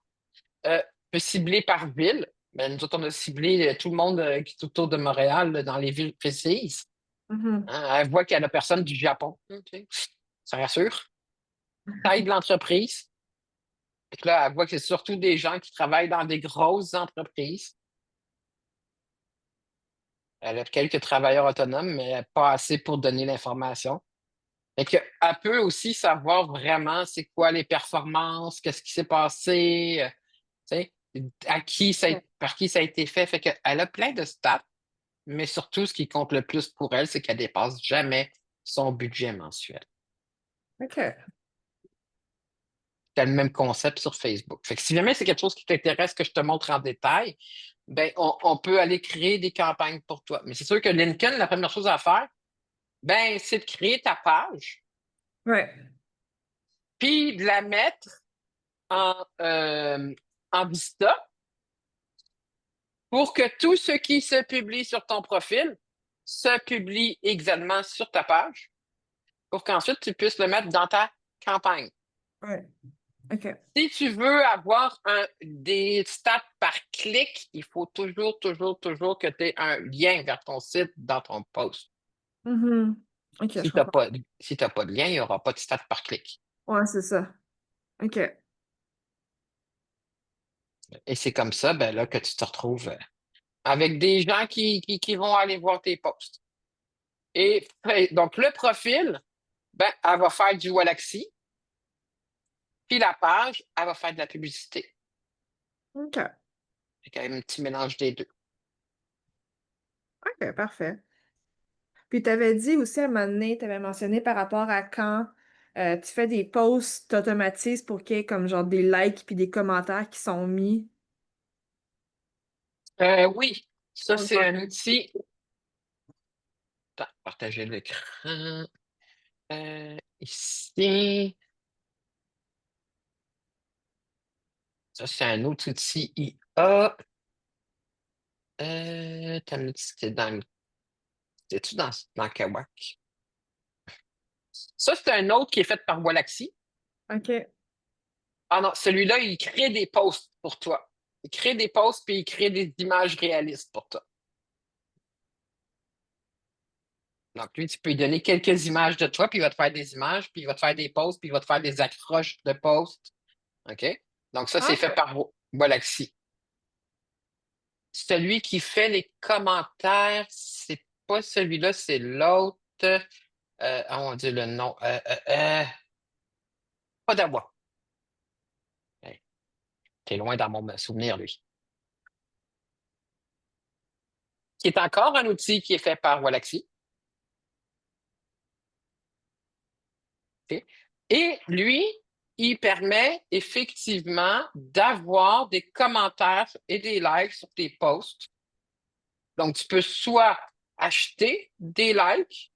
Peut cibler par ville. Nous autres, on a ciblé tout le monde qui est autour de Montréal, là, dans les villes précises. Mhm. Hein, elle voit qu'il n'y a personne du Japon. OK. Ça rassure. Taille de l'entreprise. Fait que là, elle voit que c'est surtout des gens qui travaillent dans des grosses entreprises. Elle a quelques travailleurs autonomes, mais pas assez pour donner l'information. Fait que, elle peut aussi savoir vraiment c'est quoi les performances, qu'est-ce qui s'est passé, tu sais, par qui ça a été fait. Fait qu'elle a plein de stats, mais surtout, ce qui compte le plus pour elle, c'est qu'elle dépasse jamais son budget mensuel. OK. C'est le même concept sur Facebook. Fait que si jamais c'est quelque chose qui t'intéresse que je te montre en détail, on peut aller créer des campagnes pour toi. Mais c'est sûr que LinkedIn, la première chose à faire, c'est de créer ta page, Ouais. puis de la mettre en vista pour que tout ce qui se publie sur ton profil se publie également sur ta page pour qu'ensuite tu puisses le mettre dans ta campagne. Ouais. OK. Si tu veux avoir des stats par clic, il faut toujours, toujours, toujours que tu aies un lien vers ton site dans ton post. Mhm. OK, Si je tu n'as comprends. pas, si t'as pas de lien, il n'y aura pas de stats par clic. Ouais, c'est ça. OK. Et c'est comme ça là, que tu te retrouves avec des gens qui vont aller voir tes posts. Et donc, le profil, elle va faire du Wallaxy, puis la page, elle va faire de la publicité. OK. C'est quand même un petit mélange des deux. OK, parfait. Puis tu avais dit aussi à un moment donné, tu avais mentionné par rapport à quand tu fais des posts, t'automatises pour qu'il y ait comme genre des likes puis des commentaires qui sont mis. Oui, ça, Pour le c'est faire. un outil. Attends, partager l'écran. Ici. Ça, c'est un autre outil IA. C'était c'était-tu dans Kawak? Ça, c'est un autre qui est fait par Wallaxy. OK. Ah non, celui-là, il crée des posts pour toi. Il crée des posts puis il crée des images réalistes pour toi. Donc, lui, tu peux lui donner quelques images de toi, puis il va te faire des images, puis il va te faire des posts, puis il va te faire des accroches de posts. OK? Donc, ça, c'est fait OK. par Wallaxy. Celui qui fait les commentaires, c'est pas celui-là, c'est l'autre. On dit le nom. Odawa. Hey, t'es loin dans mon souvenir, lui. Qui est encore un outil qui est fait par Wallaxy. OK? Et lui, il permet effectivement d'avoir des commentaires et des likes sur tes posts. Donc, tu peux soit acheter des likes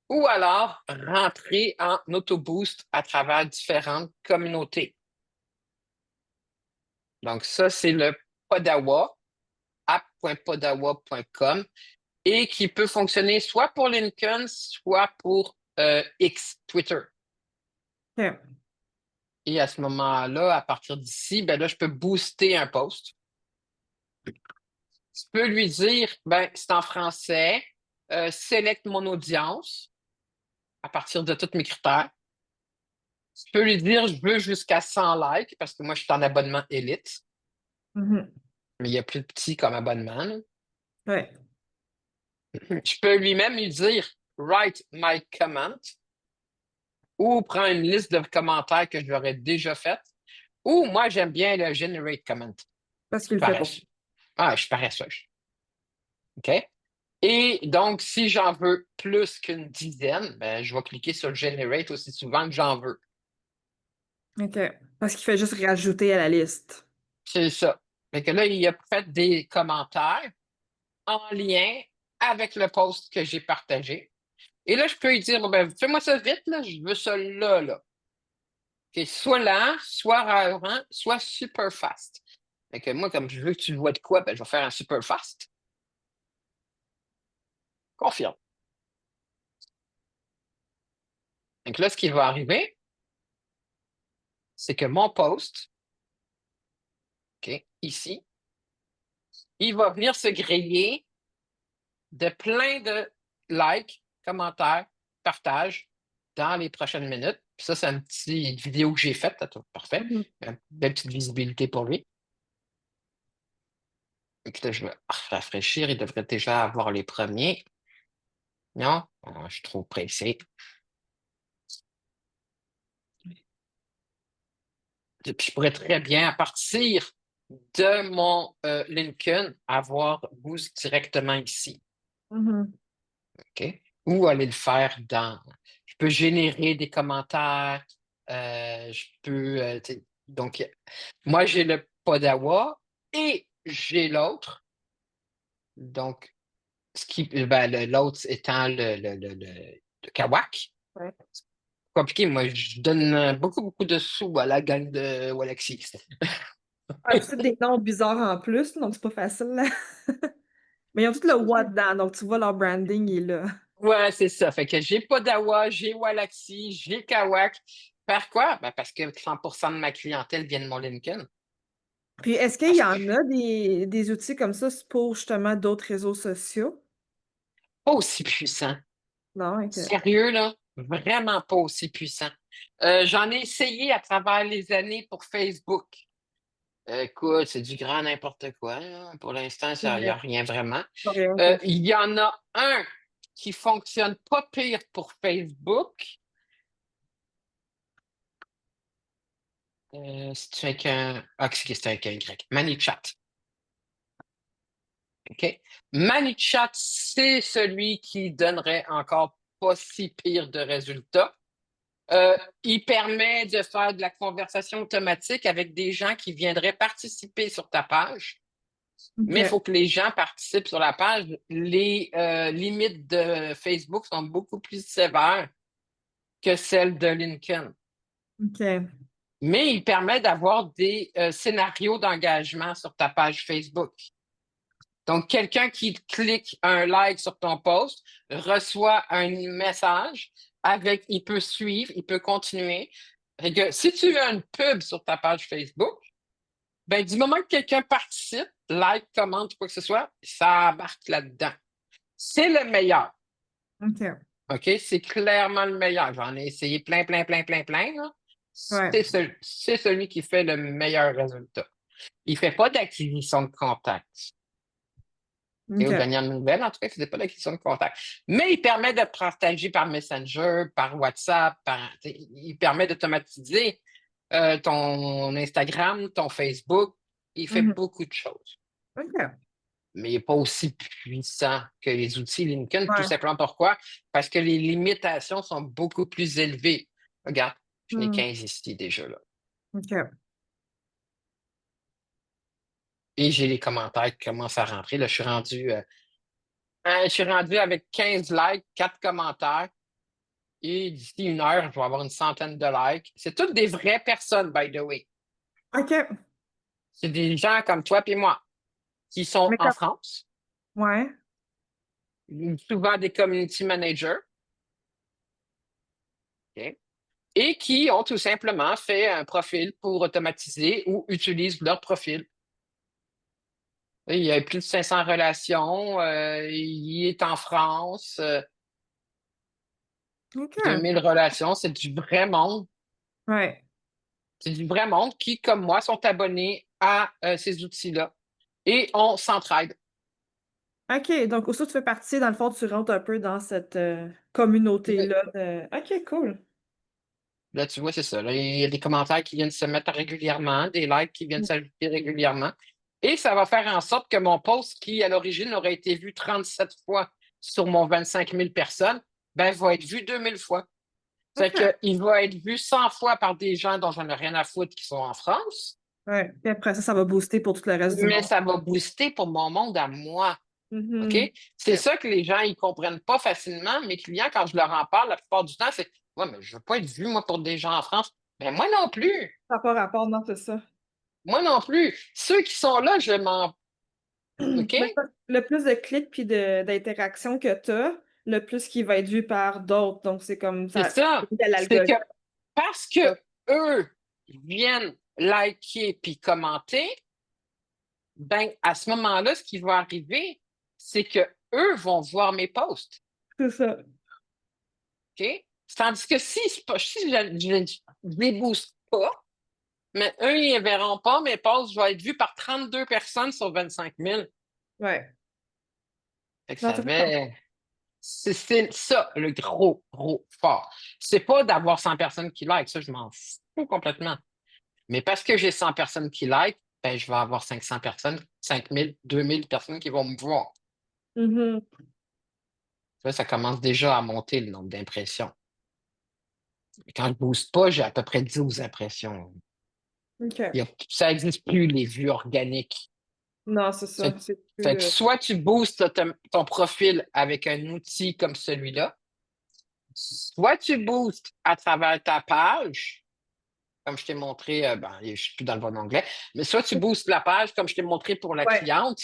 ou alors rentrer en auto-boost à travers différentes communautés. Donc, ça, c'est le Podawa, app.podawa.com, et qui peut fonctionner soit pour LinkedIn, soit pour X, Twitter. OK. Et à ce moment-là, à partir d'ici, là, je peux booster un post. Tu peux lui dire, c'est en français, select mon audience. à partir de tous mes critères. Tu peux lui dire, je veux jusqu'à 100 likes parce que moi, je suis en abonnement élite, Mhm. mais il y a plus de petits comme abonnement, là. Ouais. Je peux lui-même lui dire, write my comment ou prends une liste de commentaires que j'aurais déjà faites ou moi, j'aime bien le generate comment. Parce qu'il le fait pour. Paresseux. Ah, je suis paresseuse. OK? Et donc, si j'en veux plus qu'une dizaine, ben, je vais cliquer sur Generate aussi souvent que j'en veux. OK. Parce qu'il fait juste rajouter à la liste. C'est ça. Fait que là, il a fait des commentaires en lien avec le post que j'ai partagé. Et là, je peux lui dire, bon, ben, fais-moi ça vite, là, je veux ça là, là. OK, soit lent, soit rarement, soit super fast. Fait que moi, comme je veux que tu vois de quoi, ben, je vais faire un super fast. Confirme. Donc là, ce qui va arriver, c'est que mon post, OK, ici, il va venir se griller de plein de likes, commentaires, partages dans les prochaines minutes. Puis ça, c'est une petite vidéo que j'ai faite. Parfait. Mhm. Une belle petite visibilité pour lui. Et puis là, je vais rafraîchir. Il devrait déjà avoir les premiers. Non? Ah, je suis trop pressé. Et puis je pourrais très bien, à partir de mon LinkedIn, avoir Boost directement ici. Mhm. OK? Ou aller le faire dans. Je peux générer des commentaires. Je peux. Donc, moi, j'ai le Podawa et j'ai l'autre. Donc, l'autre étant le Kawak. Ouais. Compliqué, moi, je donne beaucoup, beaucoup de sous à la gang de Walaxy. Ah, puis c'est des noms bizarres en plus, donc c'est pas facile, là. Mais ils ont tout le what dedans, donc tu vois leur branding il est là. Ouais, c'est ça. Fait que j'ai Podawa, j'ai Walaxy, j'ai Kawak. Par quoi? Ben, parce que 100% de ma clientèle vient de mon LinkedIn. Puis est-ce qu'il y Parce que en a des outils comme ça pour justement d'autres réseaux sociaux? pas aussi puissant. Non, OK. Sérieux, là, vraiment pas aussi puissant. J'en ai essayé à travers les années pour Facebook. Écoute, c'est du grand n'importe quoi, là. Pour l'instant, C'est il n'y vrai. a rien vraiment. Pas rien que. Il y en a un qui fonctionne pas pire pour Facebook. C'est avec un. Ah, c'est avec un Y. ManyChat. OK? ManyChat, c'est celui qui donnerait encore pas si pire de résultats. Il permet de faire de la conversation automatique avec des gens qui viendraient participer sur ta page, mais il OK. faut que les gens participent sur la page. Les limites de Facebook sont beaucoup plus sévères que celles de LinkedIn. OK. Mais il permet d'avoir des scénarios d'engagement sur ta page Facebook. Donc, quelqu'un qui clique un like sur ton post reçoit un message avec, il peut suivre, il peut continuer. Fait que si tu as une pub sur ta page Facebook, ben, du moment que quelqu'un participe, like, commente, quoi que ce soit, ça embarque là-dedans. C'est le meilleur. OK. OK? C'est clairement le meilleur. J'en ai essayé plein, plein, plein, plein, plein, là. Ouais. C'est celui qui fait le meilleur résultat. Il ne fait pas d'acquisition de contacts. Et aux OK. dernières nouvelles, en tout cas, il ne faisait pas d'acquisition de contact. Mais il permet de partager par Messenger, par WhatsApp, il permet d'automatiser ton Instagram, ton Facebook. Il fait Mhm. beaucoup de choses. OK. Mais il n'est pas aussi puissant que les outils LinkedIn. Tout Ouais. simplement pourquoi? Parce que les limitations sont beaucoup plus élevées. Regarde, je n'ai Hmm. 15 ici déjà là. OK. Et j'ai les commentaires qui commencent à rentrer. Là, je suis rendu avec 15 likes, 4 commentaires. Et d'ici une heure, je vais avoir une centaine de likes. C'est toutes des vraies personnes, by the way. OK. C'est des gens comme toi et moi qui sont Mais en comme. France, Ouais. souvent des community managers, ok, et qui ont tout simplement fait un profil pour automatiser ou utilisent leur profil. Il y a plus de 500 relations, il est en France. OK. 2000 relations, c'est du vrai monde. Ouais. C'est du vrai monde qui, comme moi, sont abonnés à ces outils-là. Et on s'entraide. OK. Donc, aussi, tu fais partie, dans le fond, tu rentres un peu dans cette Oui. communauté-là OK, cool. Là, tu vois, c'est ça. Là, il y a des commentaires qui viennent se mettre régulièrement, des likes qui viennent s'ajouter régulièrement. Et ça va faire en sorte que mon post, qui à l'origine aurait été vu 37 fois sur mon 25 000 personnes, ben, va être vu 2000 fois. C'est OK. qu'il va être vu 100 fois par des gens dont j'en ai rien à foutre qui sont en France, Ouais. Puis après ça, ça va booster pour tout le reste du mais monde. ça va booster pour mon monde à moi. OK? Mhm. C'est OK. ça que les gens ils comprennent pas facilement. Mes clients, quand je leur en parle, la plupart du temps, c'est ouais, mais je veux pas être vu, moi, pour des gens en France. Mais moi non plus. Ça n'a pas rapport, non, c'est ça. Moi non plus. Ceux qui sont là, je m'en. OK? Mais le plus de clics puis d'interactions que tu as, le plus qui va être vu par d'autres. Donc, c'est comme C'est ça, ça. c'est C'est que l'algorithme. parce que eux viennent liker puis commenter, ben, à ce moment-là, ce qui va arriver, c'est que eux vont voir mes posts. C'est ça. OK? Tandis que si je les booste pas, mais eux, ils ne verront pas mes posts. Je vais être vu par 32 personnes sur 25 000. Ouais. Fait que Non, ça ça fait sens. fait. C'est ça, le gros, gros fort. C'est pas d'avoir 100 personnes qui like. Ça, je m'en fous complètement. Mais parce que j'ai 100 personnes qui like, ben, je vais avoir 500 personnes, 5000, 2000 personnes qui vont me voir. Mhm. Là, ça commence déjà à monter le nombre d'impressions. Et quand je booste pas, j'ai à peu près 12 impressions. OK. Ça n'existe plus, les vues organiques. Non, c'est Fait, ça. C'est fait plus. que soit tu boostes ton profil avec un outil comme celui-là, soit tu boostes à travers ta page, comme je t'ai montré, ben, je suis plus dans le bon onglet, mais soit tu boostes la page, comme je t'ai montré pour la Ouais. cliente,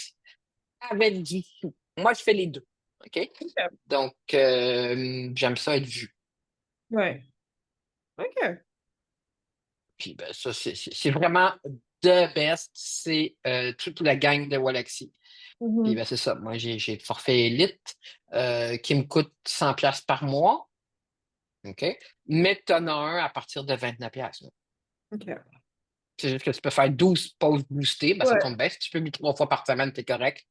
avec du sous. Moi, je fais les deux. OK? OK. Donc, j'aime ça être vu. Ouais. OK. Puis, ben, ça, c'est vraiment the best. C'est toute la gang de Walaxy. Puis, Mhm. ben, c'est ça. Moi, j'ai le forfait Elite qui me coûte 100$ par mois. OK? Mais tu en as un à partir de 29$. OK. C'est juste que tu peux faire 12 pauses boostées. Ben, ça Ouais. tombe bien. Si tu peux mettre 3 fois par semaine, t'es correct.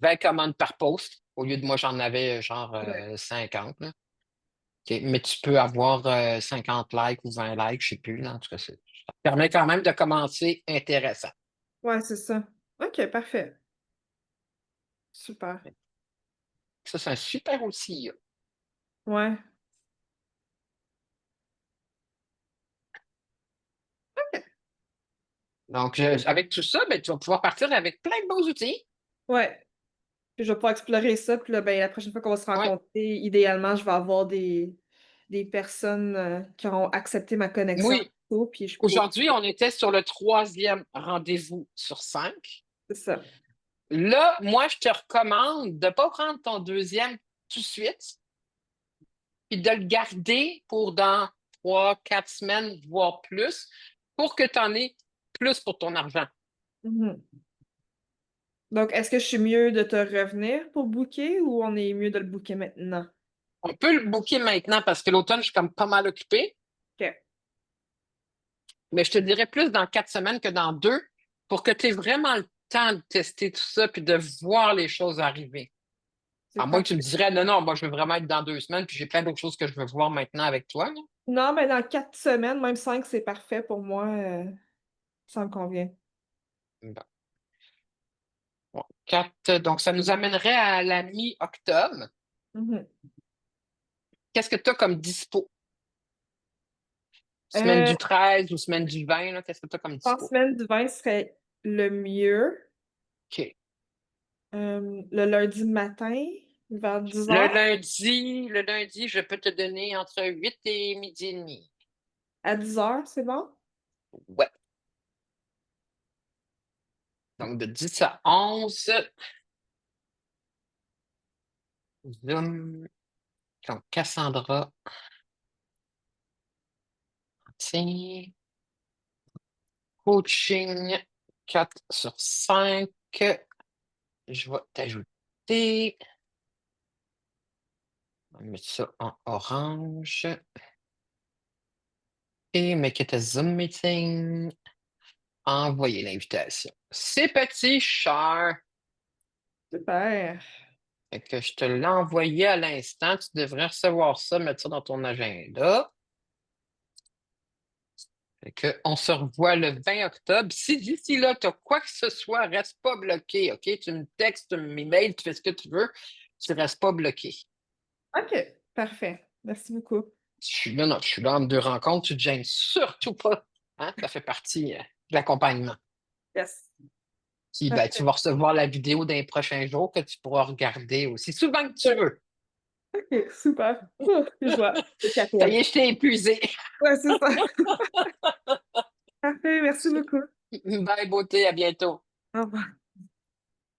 20 commandes par post. Au lieu de moi, j'en avais genre Ouais. 50. Là. OK. Mais tu peux avoir 50 likes ou 20 likes, je sais plus. Là. En tout cas, ça permet quand même de commencer intéressant. Ouais, c'est ça. OK, parfait. Super. Ça, c'est un super outil. Ouais. Donc, avec tout ça, ben, tu vas pouvoir partir avec plein de beaux outils. Ouais. Puis je vais pouvoir explorer ça. Puis là, ben, la prochaine fois qu'on va se Ouais. rencontrer, idéalement, je vais avoir des personnes qui auront accepté ma connexion. Oui. Puis je pourrais. Aujourd'hui, on était sur le troisième rendez-vous sur 5. C'est ça. Là, moi, je te recommande de ne pas prendre ton deuxième tout de suite, puis de le garder pour dans 3, 4 semaines, voire plus, pour que tu en aies plus pour ton argent. Mhm. Donc, est-ce que je suis mieux de te revenir pour booker ou on est mieux de le booker maintenant? On peut le booker maintenant parce que l'automne, je suis comme pas mal occupé, OK. mais je te dirais plus dans 4 semaines que dans 2 pour que tu aies vraiment le temps de tester tout ça puis de voir les choses arriver. C'est À moins que tu me parfait. dirais, non, non, moi, je veux vraiment être dans 2 semaines, puis j'ai plein d'autres choses que je veux voir maintenant avec toi. Là. Non, mais dans 4 semaines, même 5, c'est parfait pour moi. Ça me convient. Bon. Bon. 4, donc, ça nous amènerait à la mi-octobre. Mhm. Qu'est-ce que tu as comme dispo? Semaine Euh, du 13 ou semaine du 20, là, qu'est-ce que tu as comme en dispo? semaine du 20 serait le mieux. OK. Le lundi matin, vers 10 Le heures. lundi, le lundi, je peux te donner entre 8 et midi et demi. À 10 heures, c'est bon? Ouais. Donc, de 10 à 11, Zoom. Donc, Cassandra, tiens, coaching 4 sur 5. Je vais t'ajouter. On va mettre ça en orange. Et make it a Zoom meeting. Envoyer l'invitation. C'est petit, cher. Super. Fait que je te l'ai envoyé à l'instant. Tu devrais recevoir ça, mettre ça dans ton agenda. Fait que on se revoit le 20 octobre. Si d'ici là, tu as quoi que ce soit, reste pas bloqué, OK? Tu me textes, tu m'emails, tu fais ce que tu veux. Tu restes pas bloqué. OK, parfait. Merci beaucoup. Je suis là entre deux rencontres. Tu te gênes surtout pas. Hein? Ça fait partie de l'accompagnement. Yes. Puis, ben, tu Parfait. vas recevoir la vidéo dans les prochains jours que tu pourras regarder aussi souvent que tu veux. OK, super. Que joie. C'est Ça capote. y est, je t'ai épuisé. Ouais, c'est ça. Parfait, merci beaucoup. Bye, beauté, à bientôt. Au revoir.